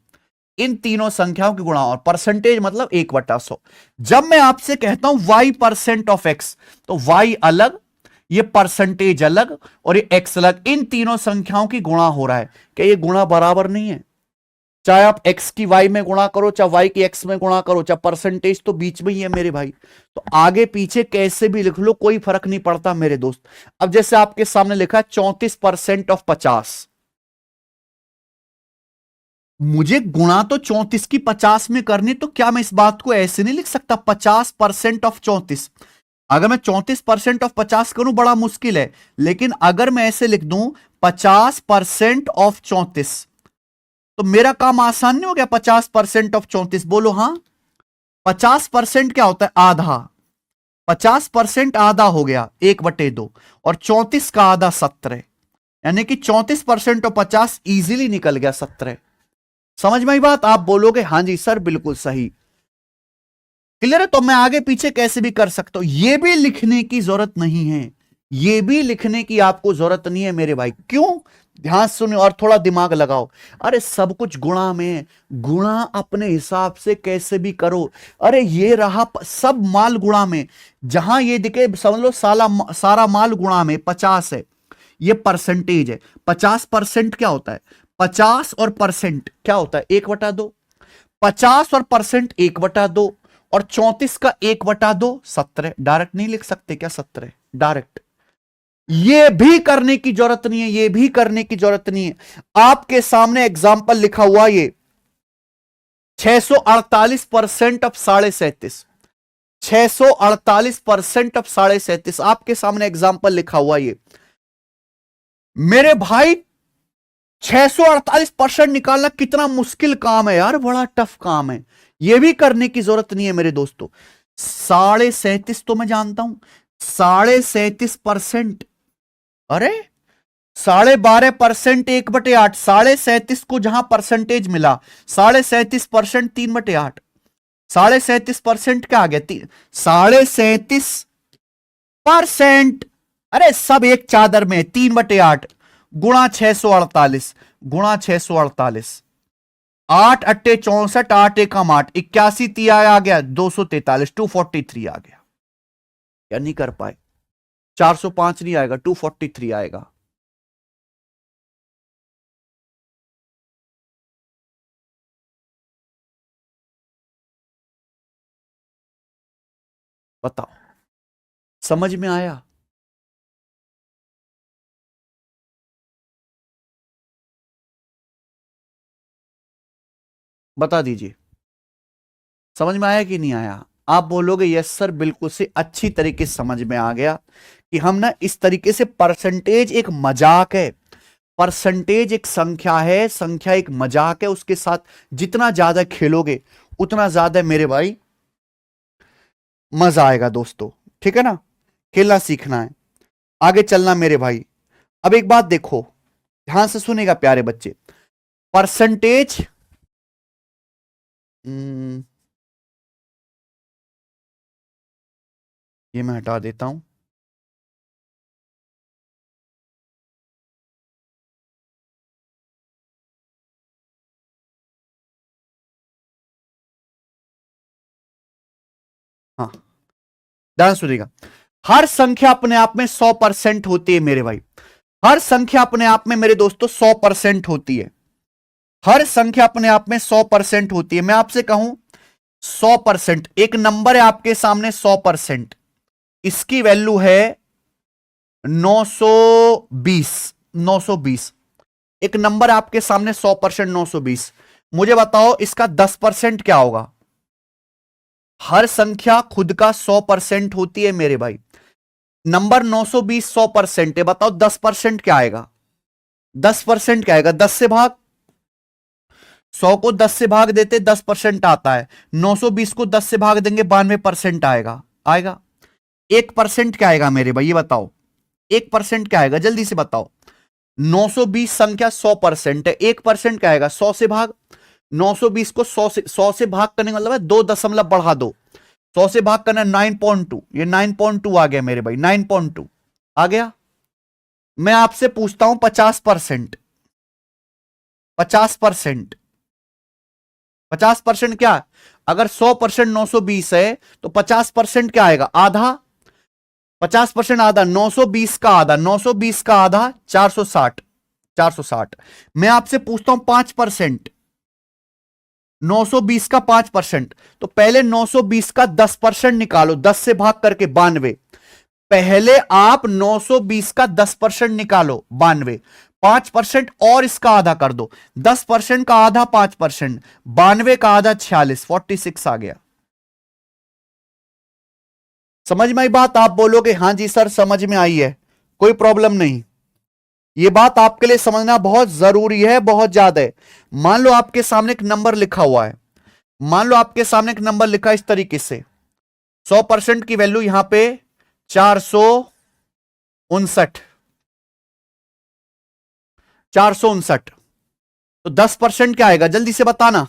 इन तीनों संख्याओं की गुणा। और परसेंटेज मतलब 1/100। जब मैं आपसे कहता हूं y%ऑफ x, तो y अलग, ये परसेंटेज अलग और ये x अलग, इन तीनों संख्याओं की गुणा हो रहा है। क्या ये गुणा बराबर नहीं है? चाहे आप x की y में गुणा करो, चाहे y की x में गुणा करो, चाहे परसेंटेज तो बीच में ही है मेरे भाई। तो आगे पीछे कैसे भी लिख लो कोई फर्क नहीं पड़ता मेरे दोस्त। अब जैसे आपके सामने लिखा है 34%ऑफ 50, मुझे गुणा तो 34 की 50 में करनी, तो क्या मैं इस बात को ऐसे नहीं लिख सकता 50%ऑफ 34? अगर मैं 34%ऑफ 50 करूं बड़ा मुश्किल है, लेकिन अगर मैं ऐसे लिख दूं 50%ऑफ 34, तो मेरा काम आसान नहीं हो गया? 50%ऑफ 34, बोलो हाँ। 50% क्या होता है? आधा। 50% आधा हो गया 1/2, और 34 का आधा 17, यानी कि 34%ऑफ 50 इजीली निकल गया 17। समझ में आई बात? आप बोलोगे हाँ जी सर बिल्कुल सही, क्लियर है। तो मैं आगे पीछे कैसे भी कर सकता हूं, यह भी लिखने की जरूरत नहीं है, यह भी लिखने की आपको जरूरत नहीं है मेरे भाई। क्यों? ध्यान सुनो और थोड़ा दिमाग लगाओ। अरे सब कुछ गुणा में, गुणा अपने हिसाब से कैसे भी करो। अरे ये रहा सब माल गुणा में, जहां ये दिखे समझ लो सारा माल गुणा में 50 है, ये परसेंटेज है। 50% क्या होता है? 50 और परसेंट क्या होता है? 1/2। 50 और परसेंट 1/2, और 34 का 1/2 17। डायरेक्ट नहीं लिख सकते क्या 17 डायरेक्ट? ये भी करने की जरूरत नहीं है, ये भी करने की जरूरत नहीं है। आपके सामने एग्जाम्पल लिखा हुआ ये 648%ऑफ 37.5, 648%ऑफ 37.5 आपके सामने एग्जाम्पल लिखा हुआ ये मेरे भाई। 648% निकालना कितना मुश्किल काम है यार, बड़ा टफ काम है। यह भी करने की जरूरत नहीं है मेरे दोस्तों। 37.5 तो मैं जानता हूं, 37.5%। अरे 12.5% 1/8, 37.5 को जहां परसेंटेज मिला, 37.5% 3/8, 37.5% क्या आ गया? 37.5%। अरे सब एक चादर में 3/8 गुणा 648, गुणा 648, 8 × 8 = 64, 8 × 8 = 81, तिया आ गया 243, 243 आ गया। या नहीं कर पाए? 405 नहीं आएगा, 243 आएगा। बताओ, समझ में आया? बता दीजिए, समझ में आया कि नहीं आया? आप बोलोगे यस सर बिल्कुल से अच्छी तरीके से समझ में आ गया कि हम ना इस तरीके से, परसेंटेज एक मजाक है, परसेंटेज एक संख्या है, संख्या एक मजाक है, उसके साथ जितना ज्यादा खेलोगे उतना ज्यादा मेरे भाई मजा आएगा दोस्तों। ठीक है ना? खेलना सीखना है, आगे चलना मेरे भाई। अब एक बात देखो, ध्यान से सुनेगा प्यारे बच्चे। परसेंटेज, ये मैं हटा देता हूं। हाँ, ध्यान सुनिएगा, हर संख्या अपने आप में 100% होती है मेरे भाई। हर संख्या अपने आप में मेरे दोस्तों 100% होती है। हर संख्या अपने आप में 100% होती है। मैं आपसे कहूं 100%, एक नंबर है आपके सामने 100%, इसकी वैल्यू है 920। 920 एक नंबर आपके सामने 100%, 920। मुझे बताओ इसका 10% क्या होगा? हर संख्या खुद का 100% होती है मेरे भाई। नंबर 920 100% है, बताओ 10% क्या आएगा? 10% क्या आएगा? 10 से भाग, 100 को 10 से भाग देते 10% आता है, 920 को 10 से भाग देंगे 92% आएगा। आएगा 1% क्या आएगा मेरे भाई? ये बताओ 1% क्या आएगा? जल्दी से बताओ। 920 संख्या 100% है, 1% क्या आएगा? 100 से भाग, 920 को 100 से भाग करने का मतलब है 2 दशमलव बढ़ा दो, 100 से भाग करना 9.2, ये 9.2 आ गया मेरे भाई, 9.2 आ गया। मैं आपसे पूछता हूं 50%, 50%, 50% क्या? अगर 100% 920 है तो 50% क्या आएगा? आधा। 50% आधा, 920 का आधा, 920 का आधा 460, 460। मैं आपसे पूछता हूं 5%, 920 का 5%, तो पहले 920 का 10% निकालो, 10 से भाग करके 92। पहले आप 920 का 10% निकालो, 92, 5% और इसका आधा कर दो, 10% का आधा 5%, 92 का आधा 46, 46 आ गया। समझ में आई बात? आप बोलोगे हां जी सर समझ में आई है, कोई प्रॉब्लम नहीं। यह बात आपके लिए समझना बहुत जरूरी है, बहुत ज्यादा है। मान लो आपके सामने एक नंबर लिखा हुआ है, मान लो आपके सामने एक नंबर लिखा है इस तरीके से, 100% की वैल्यू यहां पे 459, 459, तो 10% क्या आएगा? जल्दी से बताना।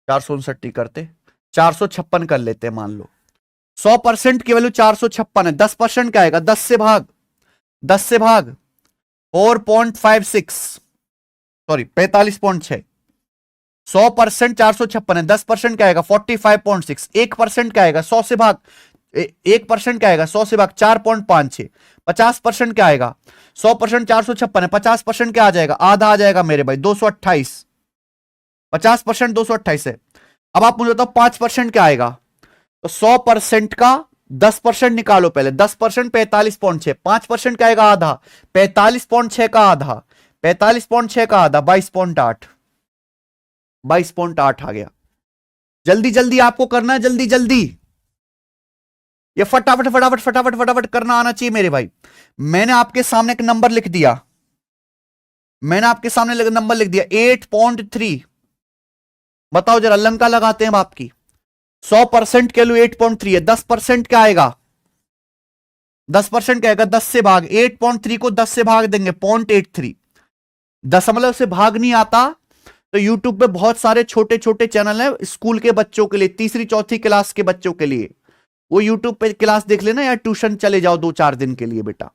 459 करते 456 कर लेते हैं, मान लो 100% की वैल्यू 456 है, 10% क्या आएगा? 10 से भाग, 10 से भाग 4.56, सॉरी 45.6। 100% 456 है, 10% क्या आएगा? 45.6। 1% क्या आएगा? 100 से भाग, 1% क्या आएगा? 100 से भाग 4.56। 50% क्या आएगा? 100% 456 है, 50% क्या आ जाएगा? आधा आ जाएगा मेरे भाई, 228। 50% 228 है। अब आप मुझे बताओ 5% क्या आएगा? तो 100% का 10% निकालो पहले, 10% 45.6, 5% क्या आएगा? आधा, 45.6 का आधा, 45.6 का आधा 22.8, 22.8 आ गया। जल्दी जल्दी आपको करना है, जल्दी जल्दी, ये फटाफट फटाफट फटाफट फटाफट करना आना चाहिए मेरे भाई। मैंने आपके सामने एक नंबर लिख दिया, मैंने आपके सामने नंबर लिख दिया 8.3। बताओ जरा, लंका लगाते हैं आपकी। 100% के लिए 8.3 है, 10% क्या आएगा? 10% क्या आएगा? 10 से भाग, 8.3 को 10 से भाग देंगे 0.83। दशमलव से भाग नहीं आता तो यूट्यूब पे बहुत सारे छोटे छोटे चैनल हैं स्कूल के बच्चों के लिए, तीसरी चौथी क्लास के बच्चों के लिए, वो यूट्यूब पे क्लास देख लेना या ट्यूशन चले जाओ 2-4 दिन के लिए बेटा।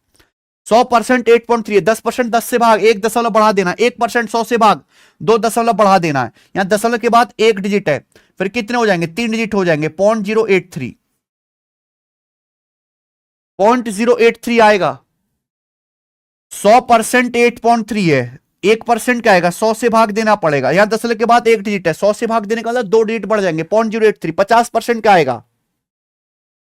100% 8.3 है, 10% 10 से भाग 1 दशमलव बढ़ा देना, 1% 100 से भाग 2 दशमलव बढ़ा देना है, यहां दशमलव के बाद 1 डिजिट है, फिर कितने हो जाएंगे? 3 डिजिट हो जाएंगे, 0.083, 0.083 आएगा। 100% 8.3 है, 1% क्या आएगा? 100 से भाग देना पड़ेगा, यहां दशमलव के बाद 1 डिजिट है, 100 से भाग देने का मतलब 2 डिजिट बढ़ जाएंगे, 0.083। 50% क्या आएगा?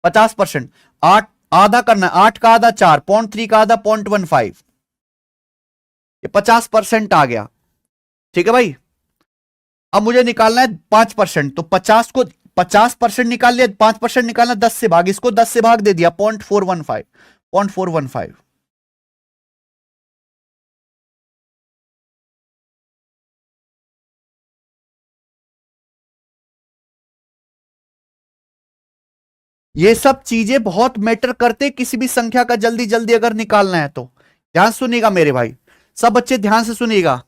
50% 8 आधा करना है, 8 का आधा 4, 0.3 का आधा 0.15, ये 50% आ गया। ठीक है भाई, अब मुझे निकालना है 5%, तो 50 को 50% निकाल लिया, 5% निकालना 10 से भाग, इसको 10 से भाग दे दिया 0.415, 0.415। ये सब चीजें बहुत मैटर करते किसी भी संख्या का जल्दी जल्दी अगर निकालना है तो। ध्यान सुनिएगा मेरे भाई, सब बच्चे ध्यान से सुनिएगा।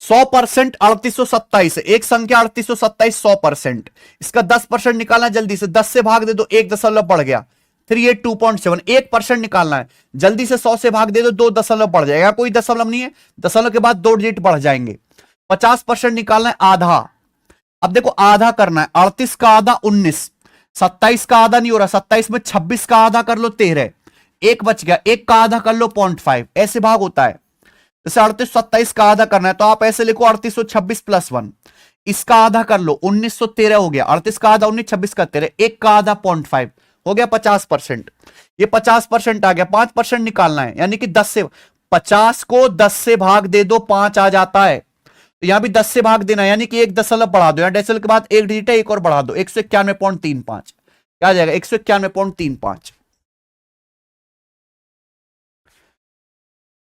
100% 3827 है, एक संख्या 3827, 100%, इसका 10% निकालना जल्दी से, 10 से भाग दे दो 1 दशमलव बढ़ गया 382.7। 1% निकालना है जल्दी से, 100 से भाग दे दो 2 दशमलव बढ़ जाएगा, कोई दशमलव नहीं है, दशमलव के बाद 2 डिजिट बढ़ जाएंगे। 50% निकालना है आधा, अब देखो आधा करना है, 38 का आधा 19, 27 का आधा नहीं हो रहा, 27 में 26 का आधा कर लो 13, एक बच गया, एक का आधा कर लो 0.5, ऐसे भाग होता है। जैसे 3827 का आधा करना है तो आप ऐसे लिखो 3826 प्लस 1, इसका आधा कर लो 1913 हो गया, 38 का आधा 19, 26 का 13, एक का आधा 0.5 हो गया 50%। ये 50% आ गया, 5% निकालना है, यानी कि 10 से 50 को 10 से भाग दे दो 5 आ जाता है, तो यहां भी 10 से भाग देना, यानी कि एक दशमलव बढ़ा दो, यहां डेसिमल के बाद एक डिजिट है, एक और बढ़ा दो, 191.35 क्या आ जाएगा, 191.35।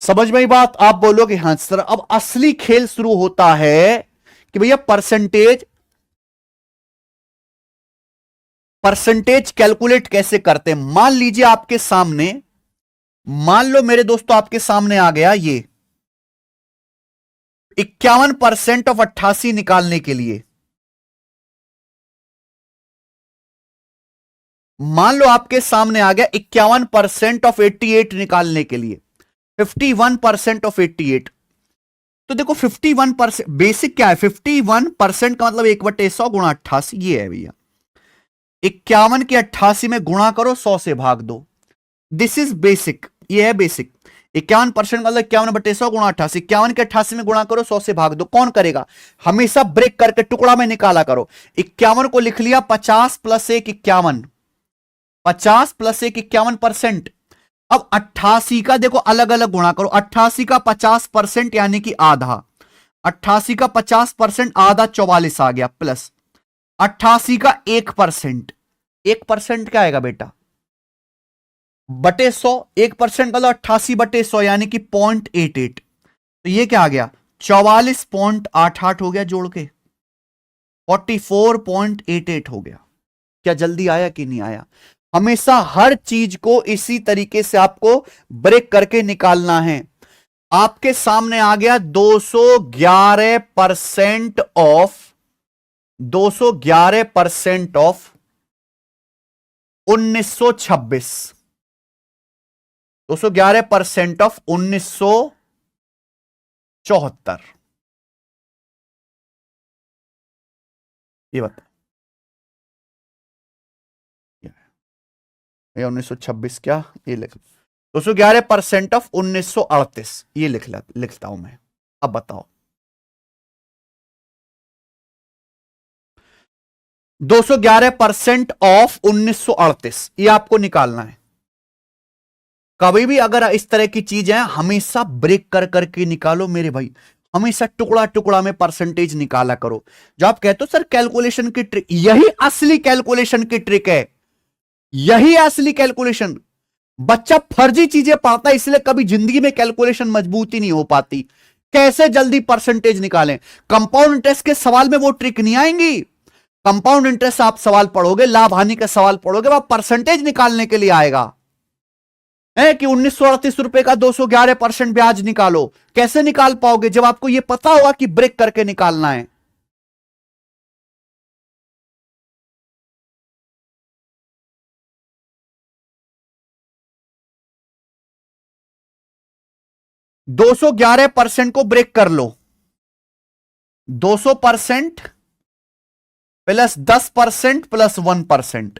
समझ में ही बात? आप बोलोगे हां सर। अब असली खेल शुरू होता है कि भैया परसेंटेज कैलकुलेट कैसे करते हैं। मान लीजिए आपके सामने, मान लो मेरे दोस्तों आपके सामने आ गया ये 51% ऑफ 88 निकालने के लिए, मान लो आपके सामने आ गया 51% ऑफ 88 निकालने के लिए, 51% ऑफ 88। तो देखो 51% बेसिक क्या है, 51% का मतलब 1/100 गुणा 88, ये है भैया। 51 के 88 में गुणा करो, 100 से भाग दो, दिस इज बेसिक, ये है बेसिक। 51% मतलब 51/100 गुणा 88, 51 के 88 में गुणा करो, 100 से भाग दो। कौन करेगा? हमेशा ब्रेक करके टुकड़ा में निकाला करो। 51 को लिख लिया 50 प्लस 1 51, 50 प्लस 1 51%। अब 88 का देखो अलग अलग गुणा करो, 88 का 50% यानी कि आधा, 88 का 50% आधा 44 आ गया, प्लस 88 का 1%, 1% क्या आएगा बेटा, बटे 100, 1% का 88/100 यानी कि 0.88, तो ये क्या आ गया 44.88 हो गया, जोड़ के 44.88 हो गया। क्या जल्दी आया कि नहीं आया? हमेशा हर चीज को इसी तरीके से आपको ब्रेक करके निकालना है। आपके सामने आ गया 211% ऑफ 1926, 211% ऑफ 1974, ये बता, ये 1926 क्या, ये लिख 211% ऑफ 1938, ये लिखता हूं मैं। अब बताओ 211% ऑफ 1938, ये आपको निकालना है। कभी भी अगर इस तरह की चीज है हमेशा ब्रेक कर करके निकालो मेरे भाई, हमेशा टुकड़ा टुकड़ा में परसेंटेज निकाला करो। जो आप कहते हो सर कैलकुलेशन की ट्रिक, यही असली कैलकुलेशन की ट्रिक है, यही असली कैलकुलेशन। बच्चा फर्जी चीजें पढ़ता है इसलिए कभी जिंदगी में कैलकुलेशन मजबूती नहीं हो पाती। कैसे जल्दी परसेंटेज निकालें, कंपाउंड इंटरेस्ट के सवाल में वो ट्रिक नहीं आएंगी। कंपाउंड इंटरेस्ट आप सवाल पढ़ोगे, लाभ हानि का सवाल पढ़ोगे, वह परसेंटेज निकालने के लिए आएगा, है कि 1938 रुपए का 211% ब्याज निकालो। कैसे निकाल पाओगे जब आपको यह पता होगा कि ब्रेक करके निकालना है। %211 को ब्रेक कर लो, 200% प्लस 10% प्लस 1%।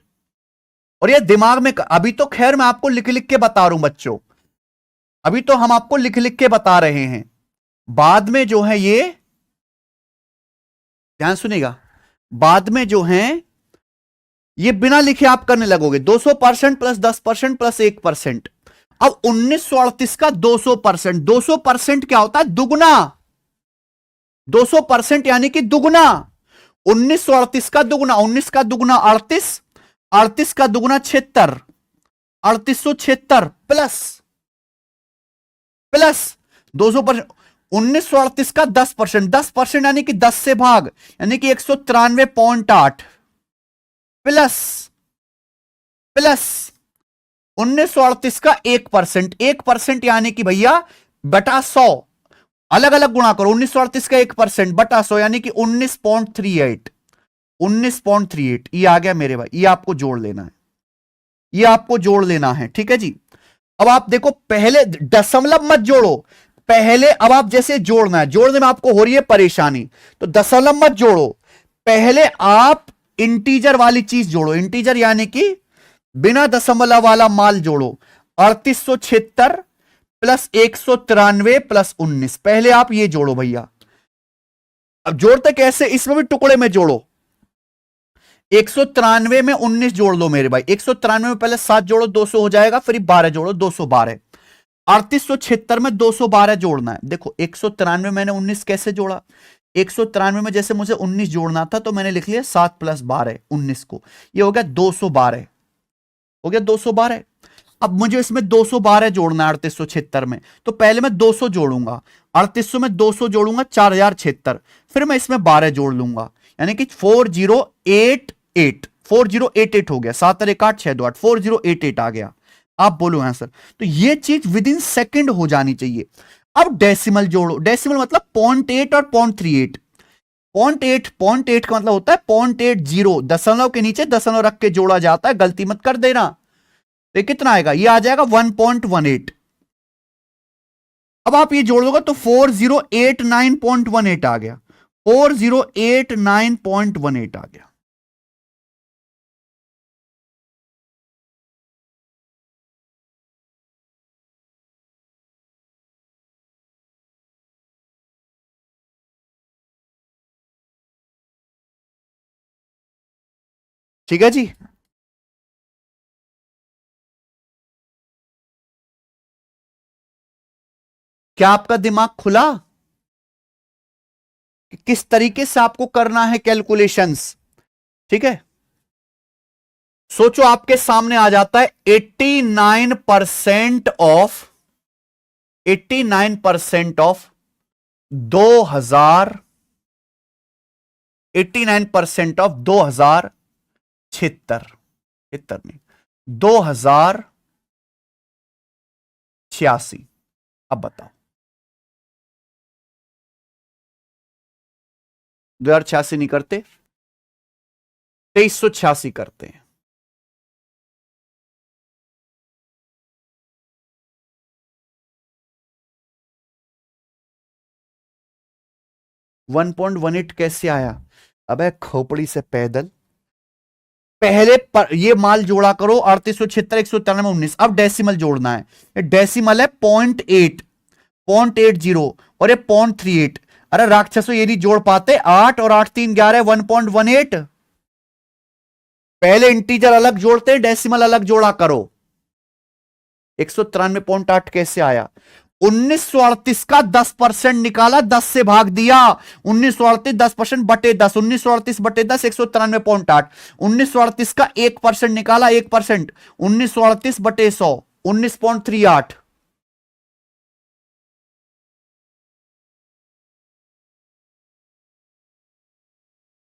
और ये दिमाग में, अभी तो खैर मैं आपको लिख लिख के बता रहा हूं बच्चों, अभी तो हम आपको लिख लिख के बता रहे हैं, बाद में जो है ये ध्यान सुनिएगा, बाद में जो है ये बिना लिखे आप करने लगोगे। 200% प्लस 10% प्लस 1%। अब 1938 का 200%, 200% क्या होता है, दुगुना, 200% यानी कि दुगुना। 1938 का दुगुना, 19 का दुगुना 38, 38 का दुगुना 76, 3876 प्लस 200%। 1938 का 10%, 10% यानी कि 10 से भाग, यानी कि 193.8 प्लस 1938 का 1%, 1% यानी कि भैया बटा 100, अलग अलग गुणा करो। 1938 का 1% बटा 100 यानी कि 19.38, 19.38 ये आ गया मेरे भाई। ये आपको जोड़ लेना है, ये आपको जोड़ लेना है, ठीक है जी। अब आप देखो, पहले दशमलव मत जोड़ो, पहले अब आप जैसे जोड़ना है, जोड़ने में आपको हो रही है परेशानी, तो दशमलव मत जोड़ो, पहले आप इंटीजर वाली चीज जोड़ो, इंटीजर यानी कि बिना दशमलव वाला माल जोड़ो। 3876 प्लस 193 प्लस 19, पहले आप ये जोड़ो भैया। अब जोड़ते कैसे, इसमें भी टुकड़े में जोड़ो। 193 में 19 जोड़ लो मेरे भाई। 193 में पहले 7 जोड़ो, 200 हो जाएगा, फिर 12 जोड़ो, 212। 3876 में 212 जोड़ना है। देखो 193 मैंने 19 कैसे जोड़ा, 193 में जैसे मुझे 19 जोड़ना था तो मैंने लिख लिया 7 प्लस 12 19 को, ये हो गया 212, हो गया 212। अब मुझे इसमें 212 जोड़ना है 3876 में, तो पहले मैं 200 जोड़ूंगा, 3800 में 200 जोड़ूंगा 4076, फिर मैं इसमें 12 जोड़ लूंगा, यानी कि 4088, 4088 हो गया। 7 और 1 8 6 2 8, 4088 आ गया। आप बोलो आंसर। तो ये चीज विद इन सेकेंड हो जानी चाहिए। अब डेसिमल जोड़ो, डेसिमल मतलब 0.8 और 0.38। 0.8 का मतलब होता है 0.80, दशमलव के नीचे दशमलव रख के जोड़ा जाता है, गलती मत कर देना। तो कितना आएगा, ये आ जाएगा 1.18। अब आप ये जोड़ दोगे तो 4089.18 आ गया, 4089.18 आ गया। ठीक है जी। क्या आपका दिमाग खुला कि किस तरीके से आपको करना है कैलकुलेशंस? ठीक है, सोचो आपके सामने आ जाता है 89% ऑफ 89% ऑफ 2000, 89% ऑफ 2076, छिहत्तर नहीं, 2086। अब बताओ 2086 नहीं करते, 2386 करते हैं। वन 1.18 कैसे आया? अबे खोपड़ी से पैदल, पहले ये माल जोड़ा करो, 3876 193 19। अब डेसिमल जोड़ना है, ये डेसिमल है 0.8, 0.80 और ये 0.38। अरे राक्षसों ये नहीं जोड़ पाते, 8 और 8 3 11 1.18। पहले इंटीजर अलग जोड़ते हैं, डेसिमल अलग जोड़ा करो। 193.8 कैसे आया? 1938 का 10% निकाला, 10 से भाग दिया। 1938 10% बटे 10, 1938 बटे 10 193.8। 1938 का 1% निकाला, 1%, 1938 बटे 100 19.38।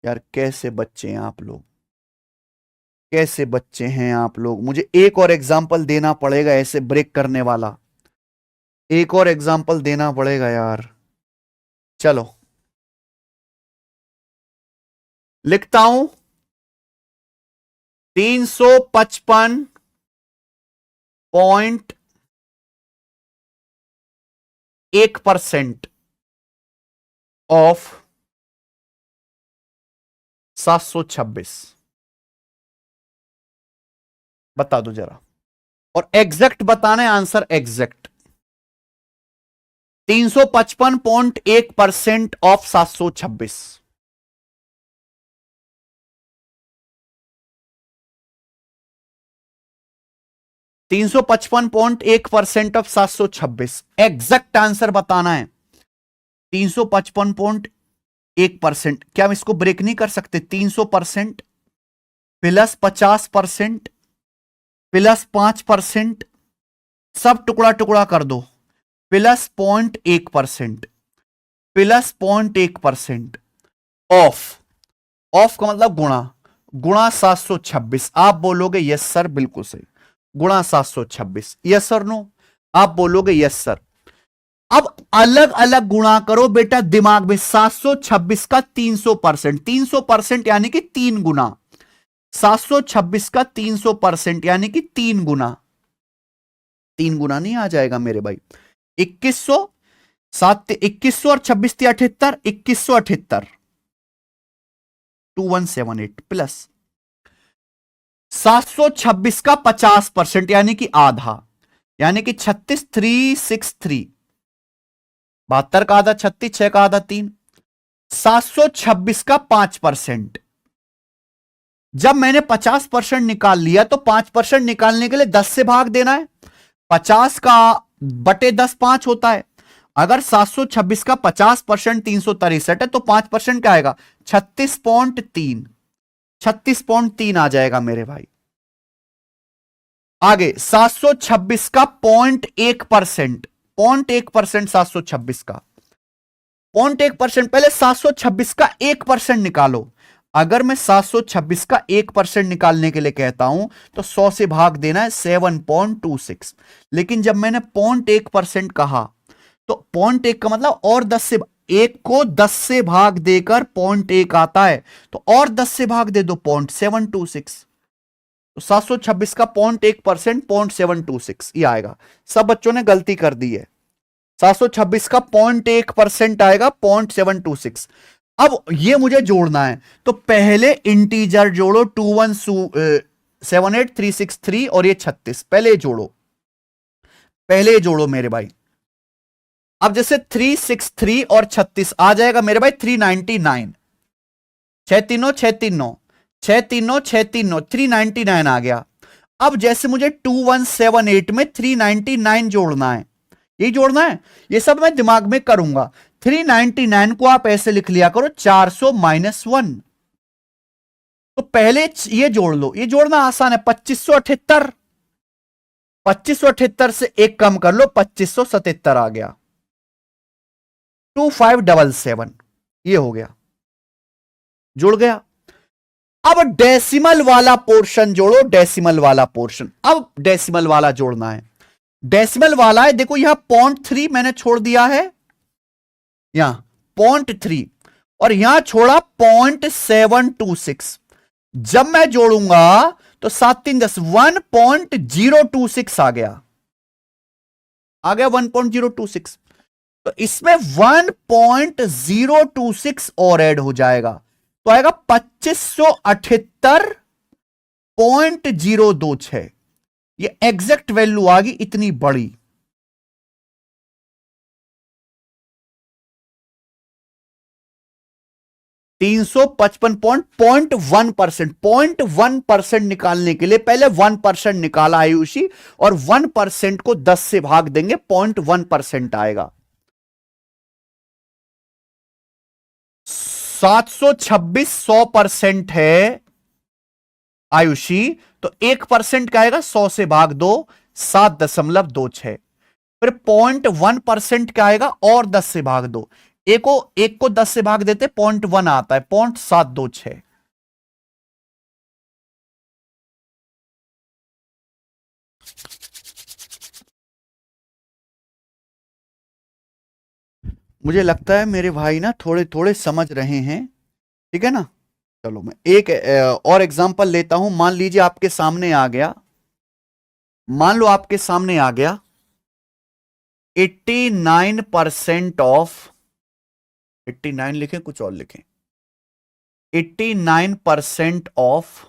यार कैसे बच्चे हैं आप लोग, कैसे बच्चे हैं आप लोग। मुझे एक और एग्जाम्पल देना पड़ेगा ऐसे ब्रेक करने वाला, एक और एग्जाम्पल देना पड़ेगा यार। चलो लिखता हूं, 355.1% ऑफ 726, बता दो जरा, और एग्जैक्ट बताना है answer, exact. 355.1% of 726। 355.1% of 726, exact answer बताना है। 355.1%, क्या हम इसको ब्रेक नहीं कर सकते? 300% प्लस 50% प्लस 5%, सब टुकड़ा टुकड़ा कर दो, प्लस 0.1% प्लस 0.1% ऑफ, ऑफ का मतलब गुणा, गुणा 726। आप बोलोगे यस सर, बिल्कुल सही, गुणा 726, यस सर नो, आप बोलोगे यस सर। अब अलग अलग गुणा करो बेटा दिमाग में, 726 का 300%, 300% यानी कि 3 गुना, 726 का 300% यानी कि 3 गुना, 3 गुना नहीं आ जाएगा मेरे भाई? 2100, 7 2100 और 26 78, 2178, 2178 प्लस 726 का 50% यानी कि आधा, यानी कि 36363, 72 का आधा 36, 6 का आधा 3, 726 का 5%। जब मैंने 50% निकाल लिया तो 5% निकालने के लिए 10 से भाग देना है। 50 का बटे 10 5 होता है। अगर 726 का 50% 363 है तो 5% क्या आएगा? 36.3, 36.3 आ जाएगा मेरे भाई। आगे 726 का 0.1%, 0.1% 726 का 0.1%। पहले 726 का 1% निकालो। अगर मैं 726 का 1% निकालने के लिए कहता हूं तो 100 से भाग देना है 7.26। लेकिन जब मैंने 0.1% कहा तो 0.1 का मतलब और 10 से, 1 को 10 से भाग देकर 0.1 आता है तो और 10 से भाग दे दो 0.726। तो 726 का 0.1% 0.726 ये आएगा। सब बच्चों ने गलती कर दी है। 726 का 0.1% आएगा 0.726। अब ये मुझे जोड़ना है तो पहले इंटीजर जोड़ो 2178363 और ये 36, पहले जोड़ो, पहले जोड़ो मेरे भाई। अब जैसे 363 और 36 आ जाएगा मेरे भाई 399, 639 399 आ गया। अब जैसे मुझे 2178 में 399 जोड़ना है, ये जोड़ना है, ये सब मैं दिमाग में करूंगा। 399 को आप ऐसे लिख लिया करो 400 माइनस 1। तो पहले ये जोड़ लो, ये जोड़ना आसान है। 2578, 2578 से एक कम कर लो 2577 आ गया। 2577 ये हो गया, जुड़ गया। अब डेसिमल वाला पोर्शन जोड़ो, डेसिमल वाला पोर्शन। अब डेसिमल वाला जोड़ना है, डेसिमल वाला है, देखो यहां 0.3 मैंने छोड़ दिया है, यहां 0.3 और यहां छोड़ा 0.726। जब मैं जोड़ूंगा तो 7 3 10 1.026 आ गया, 1.026। तो इसमें 1.026 और ऐड हो जाएगा तो आएगा 2578.026। ये एग्जैक्ट वैल्यू आ गई इतनी बड़ी। %355.1%, 0.1% निकालने के लिए पहले 1% निकाला आयुषी और 1% को 10 से भाग देंगे 0.1% आएगा। 726 100% है आयुषी, तो 1% का आएगा 100 से भाग दो 7.26। फिर 0.1% का आएगा और 10 से भाग दो, एक को 10 से भाग देते 0.1 आता है 0.726। मुझे लगता है मेरे भाई ना थोड़े थोड़े समझ रहे हैं, ठीक है ना। चलो मैं एक और एग्जांपल लेता हूं। मान लीजिए आपके सामने आ गया, मान लो आपके सामने आ गया 89% ऑफ, 89 लिखें कुछ और लिखें, 89% ऑफ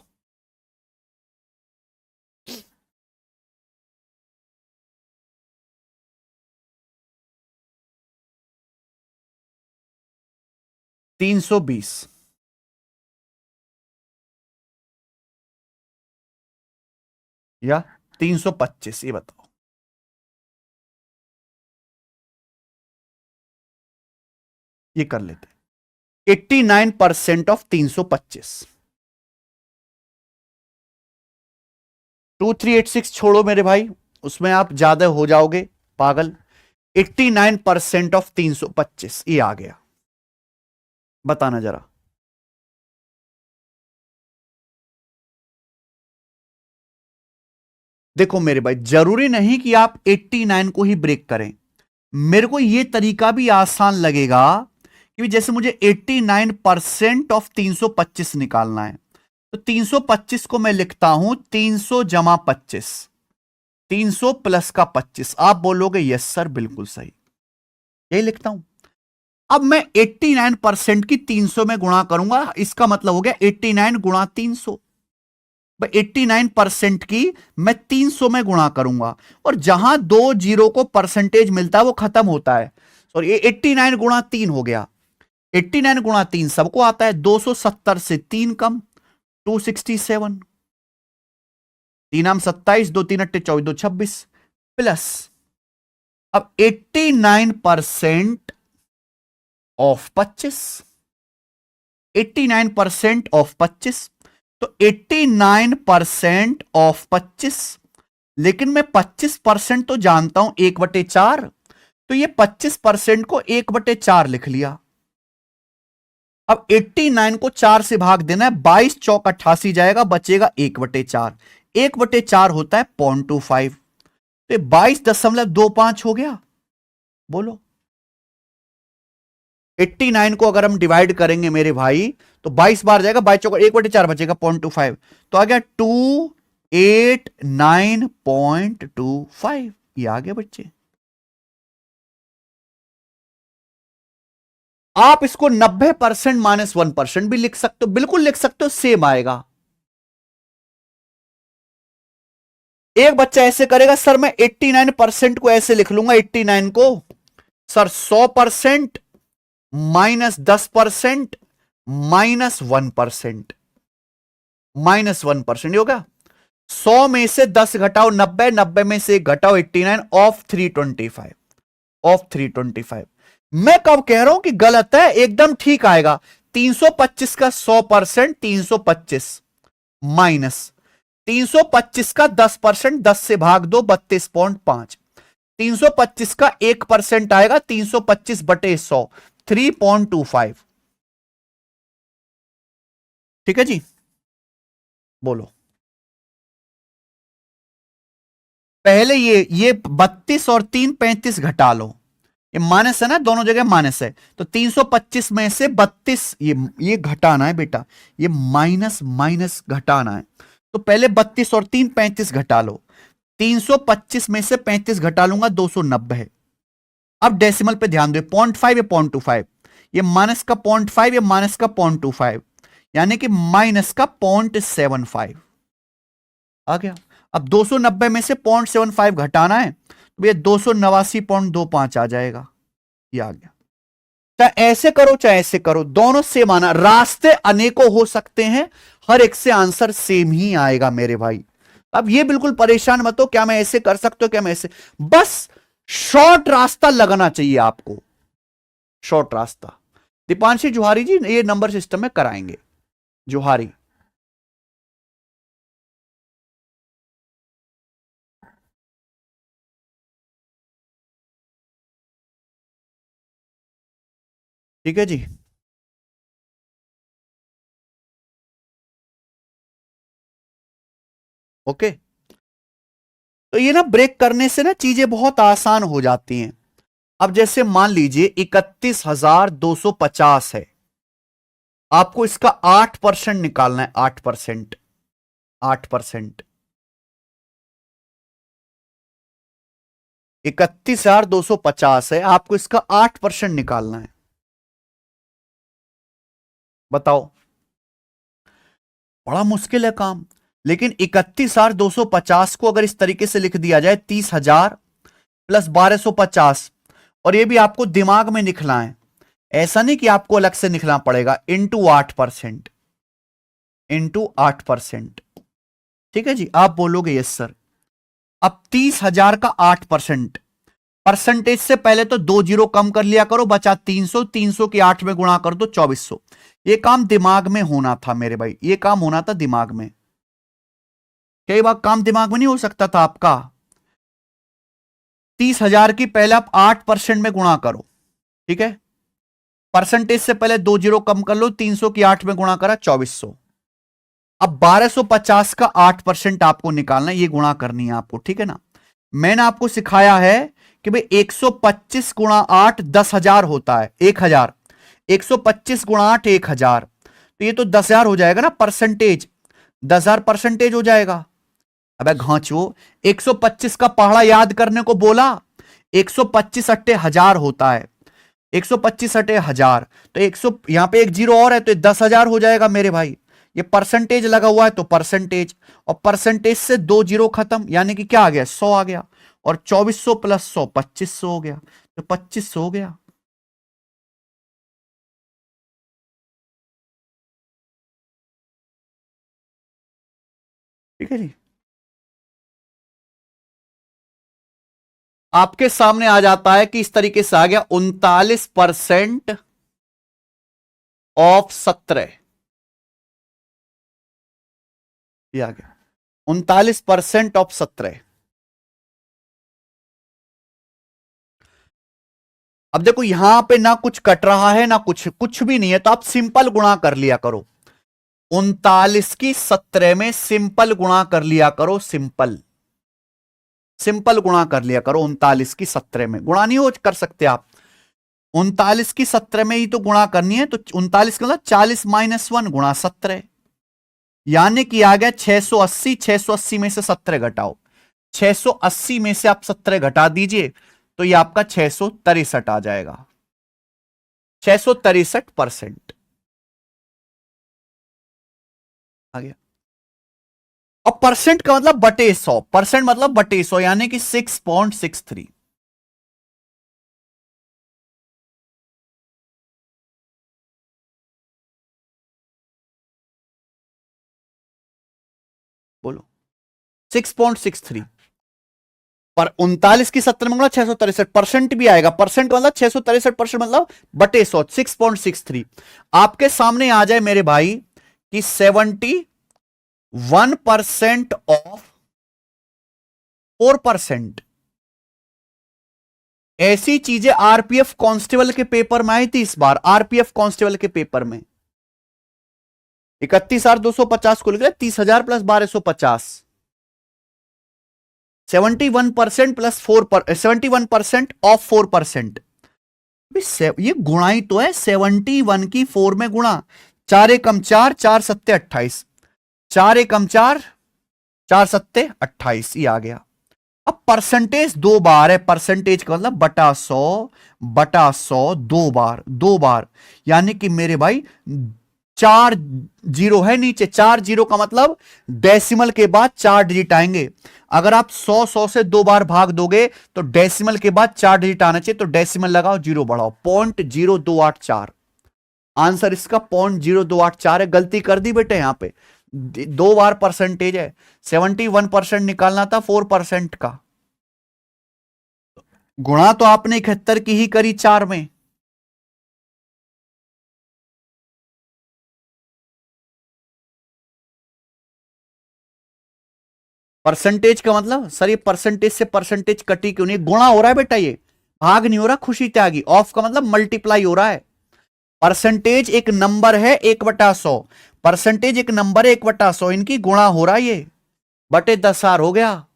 320 या 325, ये बताओ। ये कर लेते 89% ऑफ 325। 2386 छोड़ो मेरे भाई, उसमें आप ज्यादा हो जाओगे पागल। 89% ऑफ 325 ये आ गया, बताना जरा। देखो मेरे भाई जरूरी नहीं कि आप 89 को ही ब्रेक करें, मेरे को यह तरीका भी आसान लगेगा कि जैसे मुझे 89% ऑफ 325 निकालना है तो 325 को मैं लिखता हूं 300 जमा 25, 300 प्लस का 25। आप बोलोगे यस सर बिल्कुल सही, यही लिखता हूं। अब मैं 89% की 300 में गुणा करूंगा, इसका मतलब हो गया 89 गुणा 300। 89% की मैं 300 में गुणा करूंगा, और जहां दो जीरो को परसेंटेज मिलता है वो खत्म होता है। और ये 89 गुणा 3 हो गया। 89 गुणा 3 सबको आता है, 270 से 3 कम, 267। 3 27, 2 3 8 24, 2 26 प्लस, अब 89% ऑफ 25, 89% ऑफ 25, तो 89% ऑफ 25, लेकिन मैं 25% तो जानता हूं 1/4, तो ये 25% को 1/4 लिख लिया। अब 89 को 4 से भाग देना है, 22 चौक 88 जाएगा, बचेगा 1/4। 1/4 होता है 0.25, तो 22.25 हो गया। बोलो 89 को अगर हम डिवाइड करेंगे मेरे भाई तो 22 बार जाएगा, 22 चौका 1/4 बचेगा 0.25, तो आ गया 289.25। ये आ गया बच्चे। आप इसको 90% -1% भी लिख सकते हो, बिल्कुल लिख सकते हो, सेम आएगा। एक बच्चा ऐसे करेगा, सर मैं 89% को ऐसे लिख लूंगा, 89 को सर 100% -10% -1%, -1% होगा। 100 में से 10 घटाओ 90, 90 में से 1 घटाओ 89, ऑफ 325, ऑफ 325। मैं कब कह रहा हूं कि गलत है, एकदम ठीक आएगा। 325 का 100%, 325 माइनस 325 का 10%, 10 से भाग दो, 32.5। 325 का 1% आएगा, 325 बटे 100, 3.25। ठीक है जी, बोलो। पहले ये 32 और 3 35 घटा लो, ये माइनस है ना, दोनों जगह माइनस है, तो 325 में से 32 ये घटाना है बेटा, ये माइनस माइनस घटाना है। तो पहले 32 और 3 35 घटा लो, 325 में से 35 घटा लूंगा, 290 है। अब डेसिमल पे ध्यान दो, 0.5 या 0.25, ये माइनस का 0.5 या माइनस का 0.25, यानी कि माइनस का 0.75 आ गया। अब 290 में से 0.75 घटाना है, तो ये 289.25 आ जाएगा, ये आ गया। चाहे ऐसे करो चाहे ऐसे करो, दोनों सेम आना, रास्ते अनेकों हो सकते हैं, हर एक से आंसर सेम ही आएगा मेरे भाई। अब ये बिल्कुल परेशान मत हो, क्या मैं ऐसे कर सकता हूं, क्या मैं ऐसे, बस शॉर्ट रास्ता लगना चाहिए आपको, शॉर्ट रास्ता। दीपांशी जुहारी जी ये नंबर सिस्टम में कराएंगे, जुहारी। ठीक है जी, ओके। तो ये ना ब्रेक करने से ना चीजें बहुत आसान हो जाती हैं। अब जैसे मान लीजिए 31,250 है, आपको इसका 8% निकालना है, 8%, 8%। 31,250 है, आपको इसका 8% निकालना है, बताओ। बड़ा मुश्किल है काम, लेकिन 31,250 को अगर इस तरीके से लिख दिया जाए, 30,000 प्लस 1250, और ये भी आपको दिमाग में लिखना है, ऐसा नहीं कि आपको अलग से लिखना पड़ेगा, इंटू 8%, इंटू 8%। ठीक है जी, आप बोलोगे यस सर। अब 30,000 का 8%, परसेंटेज से पहले तो 2 जीरो कम कर लिया करो, बचा 300, 300 के 8 में गुणा कर दो 2400। ये काम दिमाग में होना था मेरे भाई, ये काम होना था दिमाग में। कई बार काम दिमाग में नहीं हो सकता था आपका। 30,000 की पहले आप 8% में गुणा करो, ठीक है, परसेंटेज से पहले 2 जीरो कम कर लो, 300 की 8 में गुणा करा 2400। अब 1250 का 8% आपको निकालना है, ये गुणा करनी है आपको, ठीक है ना। मैंने आपको सिखाया है कि भाई 125 गुणा 8 10,000 होता है, 1,000। 125 गुणा 8 1,000, तो ये तो 10,000 हो जाएगा ना, परसेंटेज 10,000 परसेंटेज हो जाएगा। अबे घांचो, 125 का पहाड़ा याद करने को बोला, 125 अट्टे 1000 होता है, 125 हटे 1000, तो 100, यहां पे एक जीरो और है तो 10,000 हो जाएगा मेरे भाई। ये परसेंटेज लगा हुआ है तो परसेंटेज, और परसेंटेज से 2 जीरो खत्म, यानी कि क्या आ गया, 100 आ गया। और 2400 प्लस 100 2500 हो गया, तो 2500 हो गया। ठीक है जी, आपके सामने आ जाता है कि इस तरीके से आ गया 39% ऑफ 17, ये आ गया 39% ऑफ 17। अब देखो यहां पे ना कुछ कट रहा है ना कुछ, कुछ भी नहीं है, तो आप सिंपल गुणा कर लिया करो। 39 की 17 में सिंपल गुणा कर लिया करो, सिंपल सिंपल गुणा कर लिया करो। 39 की 17 में गुणा नहीं हो कर सकते आप, 39 की 17 में ही तो गुणा करनी है, तो 39 का मतलब 40 माइनस 1 गुणा 17, यानी कि आ गया 680। 680 में से 17 घटाओ, 680 में से आप 17 घटा दीजिए, तो ये आपका 663 आ जाएगा, 663% आ गया। अब परसेंट का मतलब बटे 100, परसेंट मतलब बटे 100, यानी कि 6.63। बोलो 6.63, पर 39 की 17 में गुणा 663, परसेंट भी आएगा, परसेंट मतलब 663% मतलब बटे 100, 6.63। आपके सामने आ जाए मेरे भाई कि 71% ऑफ 4%। ऐसी चीजें आरपीएफ कांस्टेबल के पेपर में आई थी इस बार, आरपीएफ कांस्टेबल के पेपर में 31,250 को लिख रहे, 30,000 प्लस 1250, 71% प्लस 71% ऑफ 4%। ये गुणा ही तो है, 71 की 4 में गुणा, 4 एकम 4, 4 सत्ते 28, 4 एकम 4, 4 सत्ते 28, ये आ गया। अब परसेंटेज 2 बार है, परसेंटेज का मतलब बटा 100, बटा 100 2 बार, 2 बार, यानी कि मेरे भाई 4 जीरो है नीचे, 4 जीरो का मतलब डेसिमल के बाद 4 डिजिट आएंगे। अगर आप 100 से 2 बार भाग दोगे तो डेसिमल के बाद 4 डिजिट आना चाहिए, तो डेसिमल लगाओ, जीरो बढ़ाओ, 0.0284। आंसर इसका 0.0284 है। गलती कर दी बेटे, यहां पे 2 बार परसेंटेज है, 71% निकालना था 4% का, गुणा तो आपने 71 की ही करी 4 में। परसेंटेज का मतलब सर, ये परसेंटेज से परसेंटेज कटी क्यों नहीं, गुणा हो रहा है बेटा, ये भाग नहीं हो रहा, खुशी त्यागी। ऑफ का मतलब मल्टीप्लाई हो रहा है। परसेंटेज एक नंबर है 1/100, परसेंटेज एक नंबर है 1/100, इनकी गुणा हो रहा है, ये बटे 10,000 हो गया।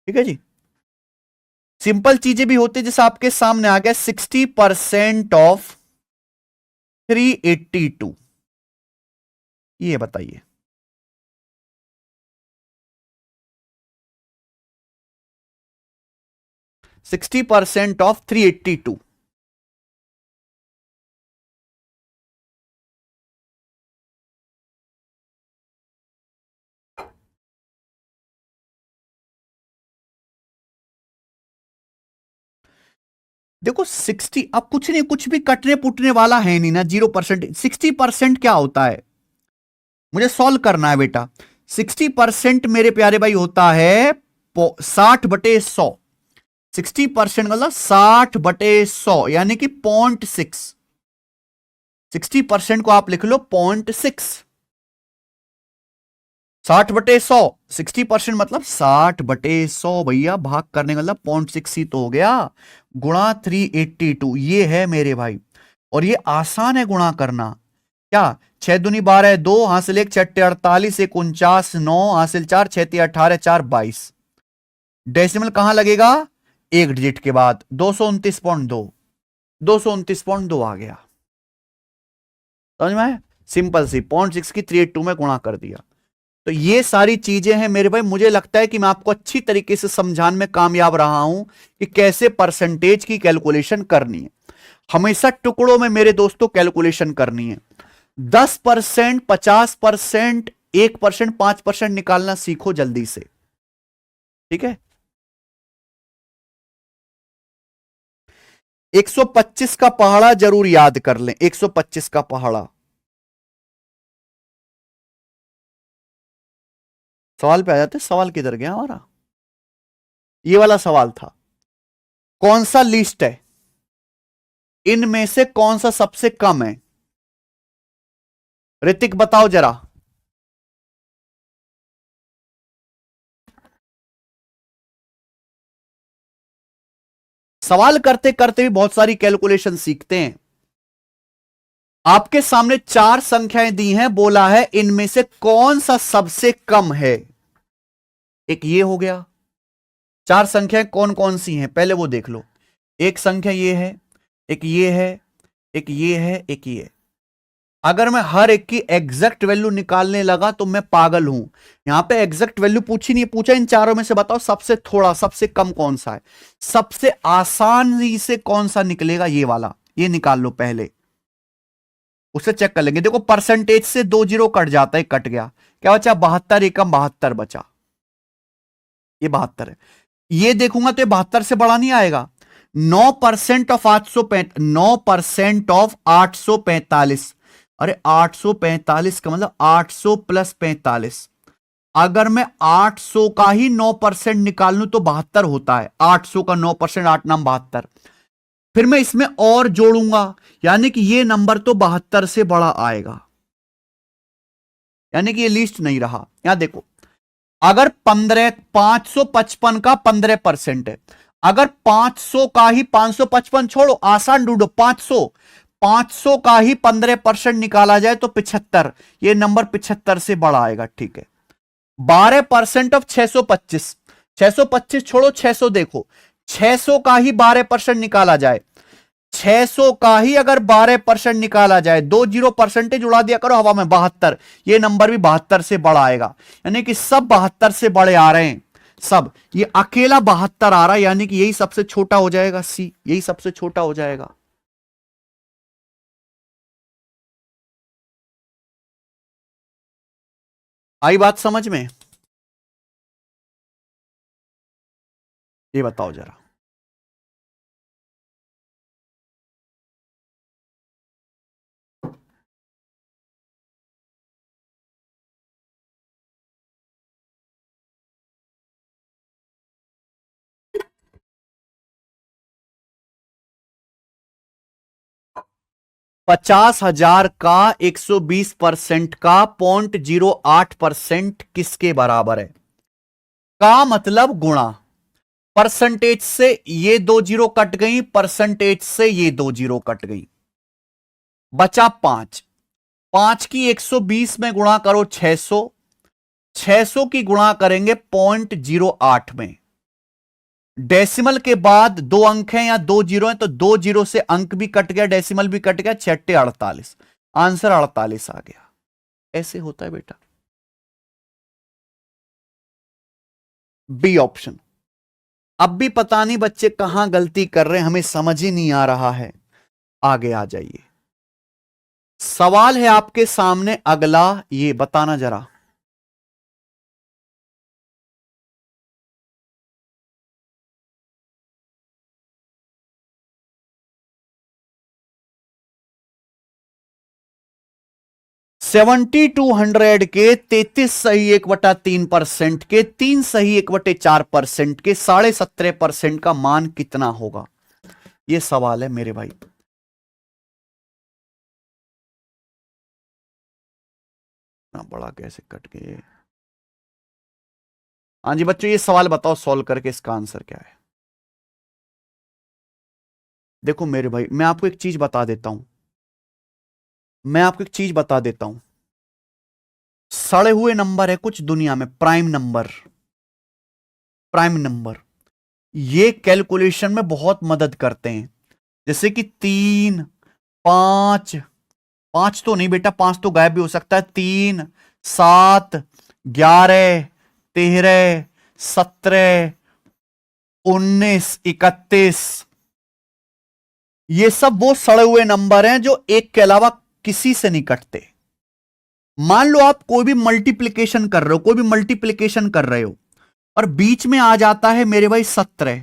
ठीक है जी, सिंपल चीजें भी होती है, जैसे आपके सामने आ गया 60% ऑफ 382, ये बताइए। सिक्सटी परसेंट ऑफ 382, देखो 60, अब कुछ नहीं, कुछ भी कटने पुटने वाला है नहीं ना, 0%। 60% क्या होता है, मुझे सॉल्व करना है बेटा। 60% मेरे प्यारे भाई होता है 60/100, 60% मतलब 60/100, यानी कि 0.6। 60% को आप लिख लो 0.6, 60/100, 60% मतलब 60/100 भैया, भाग करने का मतलब 0.6 ही तो हो गया, गुणा 382, ये है मेरे भाई। और ये आसान है गुणा करना, क्या 6 दूनी 12, 2 हासिल 1, 6 48, 1 49, 9 हासिल 4, 6 18, 4 22। डेसिमल कहां लगेगा, एक डिजिट के बाद, 229.2, 229.2 आ गया। समझ में आया? सिंपल सी 0.6 की 382 में गुणा कर दिया। तो ये सारी चीजें हैं मेरे भाई, मुझे लगता है कि मैं आपको अच्छी तरीके से समझाने में कामयाब रहा हूं कि कैसे परसेंटेज की कैलकुलेशन करनी है। हमेशा टुकड़ों में मेरे दोस्तों कैलकुलेशन करनी है। 10%, 50%, 1%, 5% निकालना सीखो जल्दी से, ठीक है। 125 का पहाड़ा जरूर याद कर लें, 125 का पहाड़ा। सवाल पे आ जाते, सवाल किधर गया हमारा, ये वाला सवाल था। कौन सा लिस्ट है, इनमें से कौन सा सबसे कम है? ऋतिक बताओ जरा। सवाल करते करते भी बहुत सारी कैलकुलेशन सीखते हैं। आपके सामने चार संख्याएं दी हैं, बोला है इनमें से कौन सा सबसे कम है। एक ये हो गया, चार संख्याएं कौन कौन सी हैं पहले वो देख लो। एक संख्या ये है, एक ये है, एक ये है, एक ये। अगर मैं हर एक की एग्जैक्ट वैल्यू निकालने लगा तो मैं पागल हूं। यहां पे एग्जैक्ट वैल्यू पूछी नहीं, पूछा इन चारों में से बताओ सबसे थोड़ा, सबसे कम कौन सा है। सबसे आसानी से कौन सा निकलेगा, ये वाला, ये निकाल लो पहले, उसे चेक कर लेंगे। देखो परसेंटेज से 2 जीरो कट जाता है, कट गया, क्या बचा, 72 एकम 72 बचा, ये 72 है। ये देखूंगा तो ये 72 से बड़ा नहीं आएगा। 9% ऑफ 9% ऑफ 845। अरे 845 का मतलब 800 प्लस 45। अगर मैं 800 का ही 9% निकाल लूं तो 72 होता है। 800 का 9%, 8 नाम 72। फिर मैं इसमें और जोड़ूंगा, यानी कि ये नंबर तो 72 से बड़ा आएगा, यानी कि ये लिस्ट नहीं रहा। यहां देखो, अगर 555 का 15% है, अगर 500 का ही 555 छोड़ो, आसान ढूंढो, 500 का ही 15% निकाला जाए तो 75, ये नंबर 75 से बड़ा आएगा, ठीक है। 12% ऑफ 625, 625 छोड़ो, 600 देखो, 600 का ही 12% निकाला जाए, 600 का ही अगर 12% निकाला जाए, 20 परसेंटेज उड़ा दिया करो हवा में, 72, ये नंबर भी 72 से बड़ा आएगा। यानी कि सब 72 से बड़े आ रहे हैं, सब। ये अकेला 72 आ रहा है, यानी कि यही सबसे छोटा हो जाएगा, सी, यही सबसे छोटा हो जाएगा। आई बात समझ में? ये बताओ जरा। पचास हजार का 120% का 0.08% किसके बराबर है? का मतलब गुणा, परसेंटेज से ये 2 जीरो कट गई, परसेंटेज से ये 2 जीरो कट गई, बचा 5। 5 की 120 में गुणा करो 600, 600 की गुणा करेंगे 0.08 में। डेसिमल के बाद दो अंक हैं या 2 जीरो हैं, तो 2 जीरो से अंक भी कट गया, डेसिमल भी कट गया, 6 48, आंसर 48 आ गया। ऐसे होता है बेटा, बी ऑप्शन। अब भी पता नहीं बच्चे कहां गलती कर रहे हैं, हमें समझ ही नहीं आ रहा है। आगे आ जाइए, सवाल है आपके सामने अगला, ये बताना जरा। सेवेंटी 200 के 33 सही 1/3% के, 3 सही 1/4% के, 17.5% का मान कितना होगा? यह सवाल है मेरे भाई। ना बड़ा कैसे कट गए? हाँ जी बच्चों, ये सवाल बताओ सॉल्व करके इसका आंसर क्या है। देखो मेरे भाई, मैं आपको एक चीज बता देता हूं, मैं आपको एक चीज बता देता हूं। सड़े हुए नंबर है कुछ दुनिया में, प्राइम नंबर, प्राइम नंबर, ये कैलकुलेशन में बहुत मदद करते हैं। जैसे कि 3, 5, 5 तो नहीं बेटा, 5 तो गायब भी हो सकता है, 3, 7, 11, 13, 17, 19, 31, ये सब वो सड़े हुए नंबर हैं जो एक के अलावा किसी से नहीं कटते। मान लो आप कोई भी मल्टीप्लिकेशन कर रहे हो, कोई भी मल्टीप्लिकेशन कर रहे हो और बीच में आ जाता है मेरे भाई 17।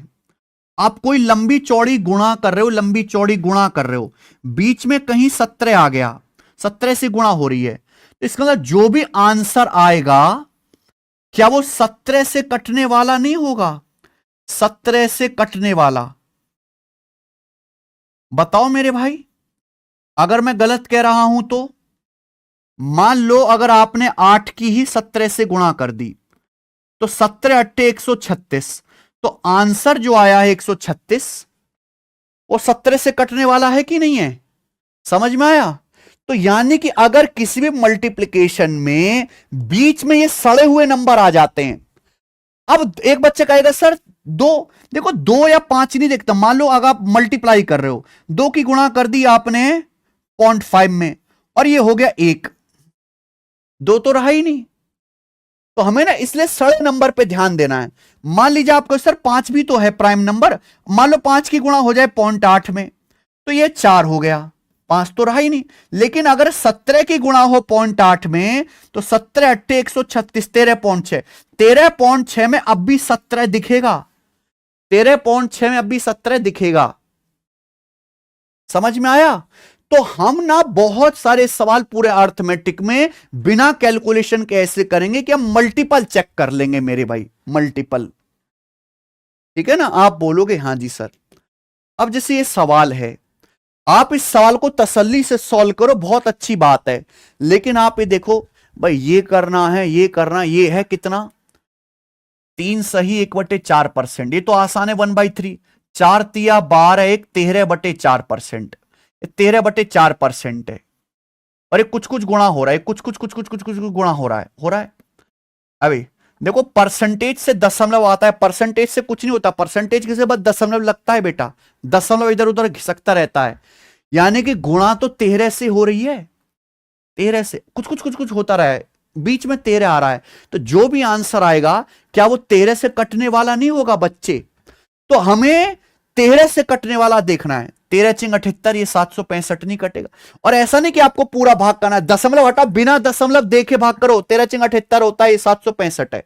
आप कोई लंबी चौड़ी गुणा कर रहे हो, लंबी चौड़ी गुणा कर रहे हो, बीच में कहीं 17 आ गया, 17 से गुणा हो रही है, तो इसका मतलब जो भी आंसर आएगा क्या वो 17 से कटने वाला नहीं होगा? 17 से कटने वाला। बताओ मेरे भाई, अगर मैं गलत कह रहा हूं तो। मान लो अगर आपने 8 की ही 17 से गुणा कर दी तो 17 अट्टे 136, तो आंसर जो आया है 136 वो 17 से कटने वाला है कि नहीं है? समझ में आया? तो यानी कि अगर किसी भी मल्टीप्लिकेशन में बीच में ये सड़े हुए नंबर आ जाते हैं। अब एक बच्चे कहेगा सर दो, देखो 2 या 5 नहीं देखता। मान लो अगर आप मल्टीप्लाई कर रहे हो, 2 की गुणा कर दी आपने 0.5 में और ये हो गया 1, 2 तो रहा ही नहीं। तो हमें ना इसलिए सड़े नंबर पे ध्यान देना है। मान लीजिए आपको सर 5 भी तो है प्राइम नंबर, मान लो 5 की गुणा हो जाए 0.8 में तो ये 4 हो गया, 5 तो रहा ही नहीं। लेकिन अगर 17 की गुणा हो 0.8 में तो 17 अट्टे 136, 13.6, 13.6 में अब भी 17 दिखेगा, 13.6 में अब भी 17 दिखेगा। समझ में आया? तो हम ना बहुत सारे सवाल पूरे अर्थमेटिक में बिना कैलकुलेशन के ऐसे करेंगे कि हम मल्टीपल चेक कर लेंगे मेरे भाई, मल्टीपल। ठीक है ना? आप बोलोगे हां जी सर। अब जैसे ये सवाल है, आप इस सवाल को तसल्ली से सॉल्व करो, बहुत अच्छी बात है। लेकिन आप ये देखो भाई, ये करना है, ये करना, ये है कितना 3 सही 1/4%। ये तो आसान है 1/3। 4 तिया 12, 1 13/4%, 13/4% है। और ये कुछ कुछ गुणा हो रहा है, कुछ कुछ कुछ कुछ कुछ कुछ गुणा हो रहा है, हो रहा है। अभी देखो परसेंटेज से दशमलव आता है, परसेंटेज से कुछ नहीं होता, परसेंटेज के बाद दशमलव लगता है बेटा, दशमलव इधर उधर घिसकता रहता है। यानी कि गुणा तो 13 से हो रही है, 13 से कुछ कुछ कुछ कुछ होता रहा है, बीच में 13 आ रहा है। तो जो भी आंसर आएगा क्या वो 13 से कटने वाला नहीं होगा बच्चे? तो हमें 13 से कटने वाला देखना है। 13 चिंग 78, ये 765 नहीं कटेगा। और ऐसा नहीं कि आपको पूरा भाग करना है, दशमलव हटा, बिना दशमलव देखे भाग करो। 13 चिंग 78 होता है, ये 765 है।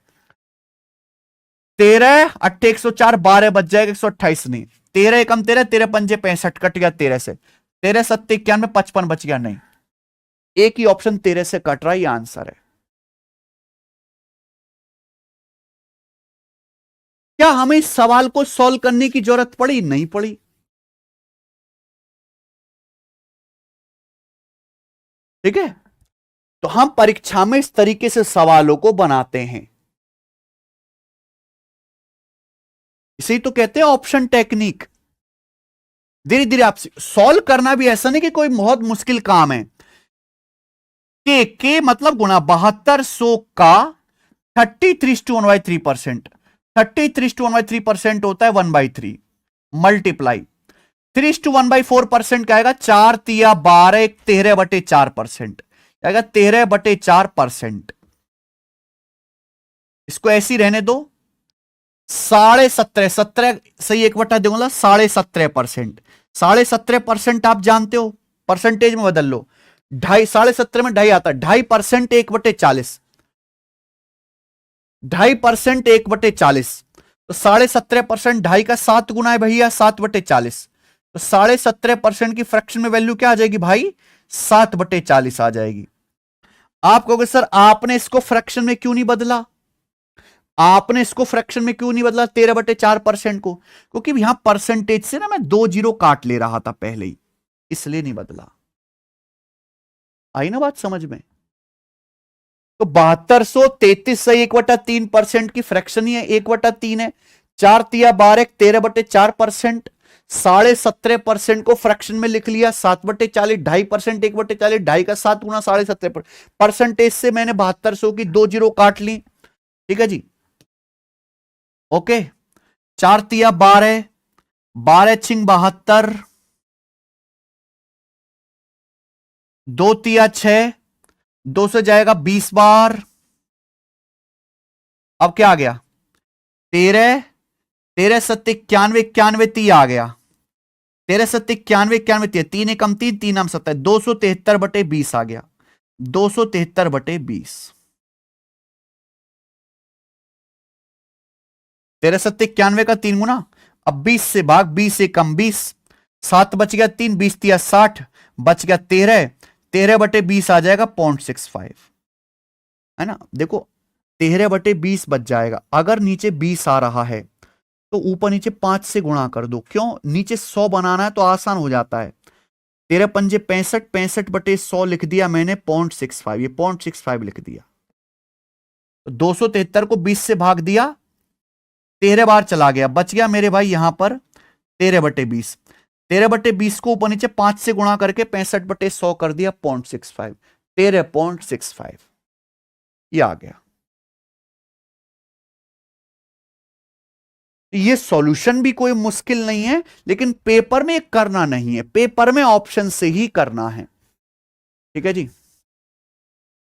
13 अट्ठे 104, 12 बच जाएगा 128 नहीं, 13 एकम 13, 13 पंजे 65 कट गया 13 से, 13 सत्ते 91, 55 बच गया। नहीं, एक ही ऑप्शन 13 से कट रहा है, ये आंसर है। क्या हमें इस सवाल को सॉल्व करने की जरूरत पड़ी? नहीं पड़ी। ठीक है? तो हम परीक्षा में इस तरीके से सवालों को बनाते हैं, इसे तो कहते हैं ऑप्शन टेक्निक। धीरे धीरे आप सॉल्व करना भी ऐसा नहीं कि कोई बहुत मुश्किल काम है। के मतलब गुणा 7200 का 33:1/3%, 33:1/3% होता है 1/3 मल्टीप्लाई 3:1/4% क्या आएगा? 4 तिया 12, 1 13/4% आएगा, 13/4%। इसको ऐसी रहने दो, 17.5, 17 सही 1/2 दूंगा, 17.5%। 17.5% आप जानते हो, परसेंटेज में बदल लो, 2.5, 17.5 में 2.5 आता है, 2.5% 1/40, 2.5% 1/40, तो 17.5% 2.5 का 7 गुना है भैया, 7/40। तो 17.5% की फ्रैक्शन में वैल्यू क्या आ जाएगी भाई? 7/40 आ जाएगी। आप कहोगे सर आपने इसको फ्रैक्शन में क्यों नहीं बदला? आपने इसको फ्रैक्शन में क्यों नहीं बदला 13/4% को? क्योंकि यहां परसेंटेज से ना मैं 2 जीरो काट ले रहा था पहले ही, इसलिए नहीं बदला। आई ना बात समझ में? तो 7233 सही 1/3% की फ्रैक्शन ही है, 1/3 है। 4 तिया 12, 13/4%, 17.5% को फ्रैक्शन में लिख लिया, 7/40, 2.5%, 1/40, 2.5 का 7 गुना 17.5 परसेंटेज से मैंने 7200 की 2 जीरो काट ली। ठीक है जी, ओके। 4 तिया 12, 12 छिंग 72, 2 तिया 6, 2 से जाएगा 20 बार, अब क्या आ गया, 13 13 सत्ते 91 91 30 आ गया, 13 सत्ते 91 91 30, 3 एकम 3 3 आम 27, 273/20 आ गया, 273/20। 13 सत्ते 91 का 3 गुना, अब 20 से भाग, 20 एकम 20, 7 बच गया 3, 20 तिया 60, बच गया 13, 13/20 आ जाएगा 0.65, है ना। देखो 13/20 बच जाएगा। अगर नीचे 20 आ रहा है तो ऊपर नीचे 5 से गुणा कर दो, क्यों, नीचे 100 बनाना है तो आसान हो जाता है। 13 पंजे 65, 65/100 लिख दिया मैंने 0.65, ये 0.65 लिख दिया। तो 273 को 20 से भाग दिया, 13 बार चला गया, बच गया मेरे भाई यहां पर 13/20। 13/20 को ऊपर नीचे 5 से गुणा करके 65/100 कर दिया 0.65, 13.65 ये आ गया। ये सॉल्यूशन भी कोई मुश्किल नहीं है, लेकिन पेपर में करना नहीं है, पेपर में ऑप्शन से ही करना है, ठीक है जी।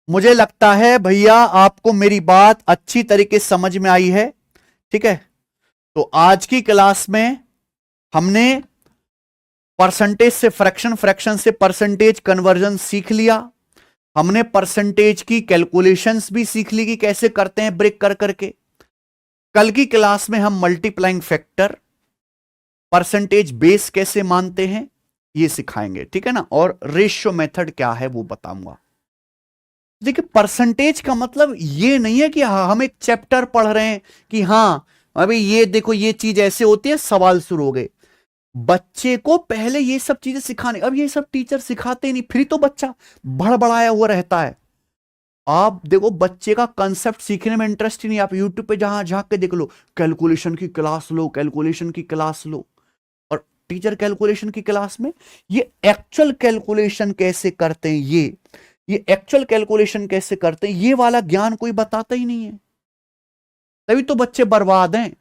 मुझे लगता है भैया आपको मेरी बात अच्छी तरीके से समझ में आई है, ठीक है। तो आज की क्लास में हमने परसेंटेज से फ्रैक्शन, फ्रैक्शन से परसेंटेज कन्वर्जन सीख लिया, हमने परसेंटेज की कैलकुलेशंस भी सीख ली कि कैसे करते हैं ब्रेक कर करके। कल की क्लास में हम मल्टीप्लाइंग फैक्टर, परसेंटेज बेस कैसे मानते हैं ये सिखाएंगे, ठीक है ना, और रेशियो मेथड क्या है वो बताऊंगा। देखिए परसेंटेज का मतलब ये नहीं है कि हम एक चैप्टर पढ़ रहे हैं कि हाँ अभी ये देखो ये चीज ऐसे होती है, सवाल शुरू हो गए। बच्चे को पहले ये सब चीजें सिखाने, अब ये सब टीचर सिखाते ही नहीं, फिर तो बच्चा बड़बड़ाया हुआ रहता है। आप देखो बच्चे का कंसेप्ट सीखने में इंटरेस्ट ही नहीं, आप यूट्यूब पे जहां झांक के देख लो, कैलकुलेशन की क्लास लो, कैलकुलेशन की क्लास लो, और टीचर कैलकुलेशन की क्लास में ये एक्चुअल कैलकुलेशन कैसे करते हैं, ये एक्चुअल कैलकुलेशन कैसे करते हैं, ये वाला ज्ञान कोई बताता ही नहीं है। तभी तो बच्चे बर्बाद हैं।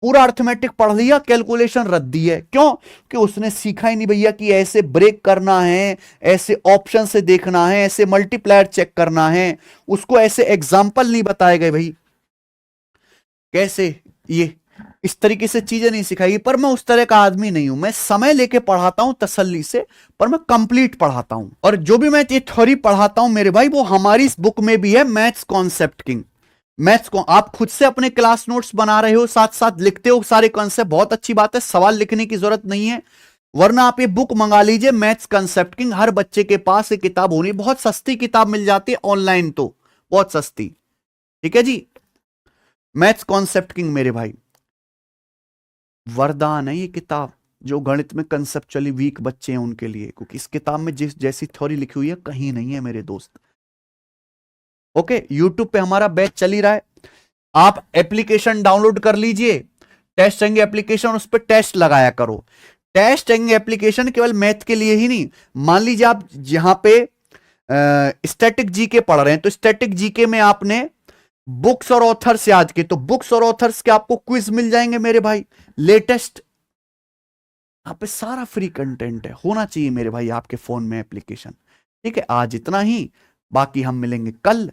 पूरा अर्थमेटिक पढ़ लिया, कैलकुलेशन रद्दी है, क्यों, कि उसने सीखा ही नहीं भैया कि ऐसे ब्रेक करना है, ऐसे ऑप्शन से देखना है, ऐसे मल्टीप्लायर चेक करना है, उसको ऐसे एग्जाम्पल नहीं बताए गए भाई कैसे, ये इस तरीके से चीजें नहीं सिखाई। पर मैं उस तरह का आदमी नहीं हूं, मैं समय लेके पढ़ाता हूं तसल्ली से, पर मैं कंप्लीट पढ़ाता हूं। और जो भी मैं ये थ्योरी पढ़ाता हूं मेरे भाई, वो हमारी इस बुक में भी है, मैथ्स कॉन्सेप्ट किंग। मैथ्स को आप खुद से अपने क्लास नोट्स बना रहे हो, साथ साथ लिखते हो सारे कॉन्सेप्ट, बहुत अच्छी बात है, सवाल लिखने की जरूरत नहीं है। वरना आप ये बुक मंगा लीजिए, मैथ्स कॉन्सेप्ट किंग, हर बच्चे के पास ये किताब होनी, बहुत सस्ती किताब मिल जाती है ऑनलाइन, तो बहुत सस्ती, ठीक है जी। मैथ्स कॉन्सेप्ट किंग मेरे भाई वरदान है ये किताब, जो गणित में कंसेप्चुअली वीक बच्चे हैं उनके लिए, क्योंकि इस किताब में जिस जैसी थ्योरी लिखी हुई है कहीं नहीं है मेरे दोस्त। ओके, यूट्यूब पे हमारा बैच चल ही रहा है, आप एप्लीकेशन डाउनलोड कर लीजिए, टेस्ट एंगे एप्लीकेशन, उस पर टेस्ट लगाया करो। टेस्ट एंगे एप्लीकेशन केवल मैथ के लिए ही नहीं, मान लीजिए आप यहां पे स्टैटिक जीके पढ़ रहे हैं, तो स्टैटिक जीके में आपने बुक्स और ऑथर्स याद किए, तो बुक्स और ऑथर्स के आपको क्विज मिल जाएंगे मेरे भाई, लेटेस्ट। यहाँ पे सारा फ्री कंटेंट है, होना चाहिए मेरे भाई आपके फोन में एप्लीकेशन, ठीक है। आज इतना ही, बाकी हम मिलेंगे कल।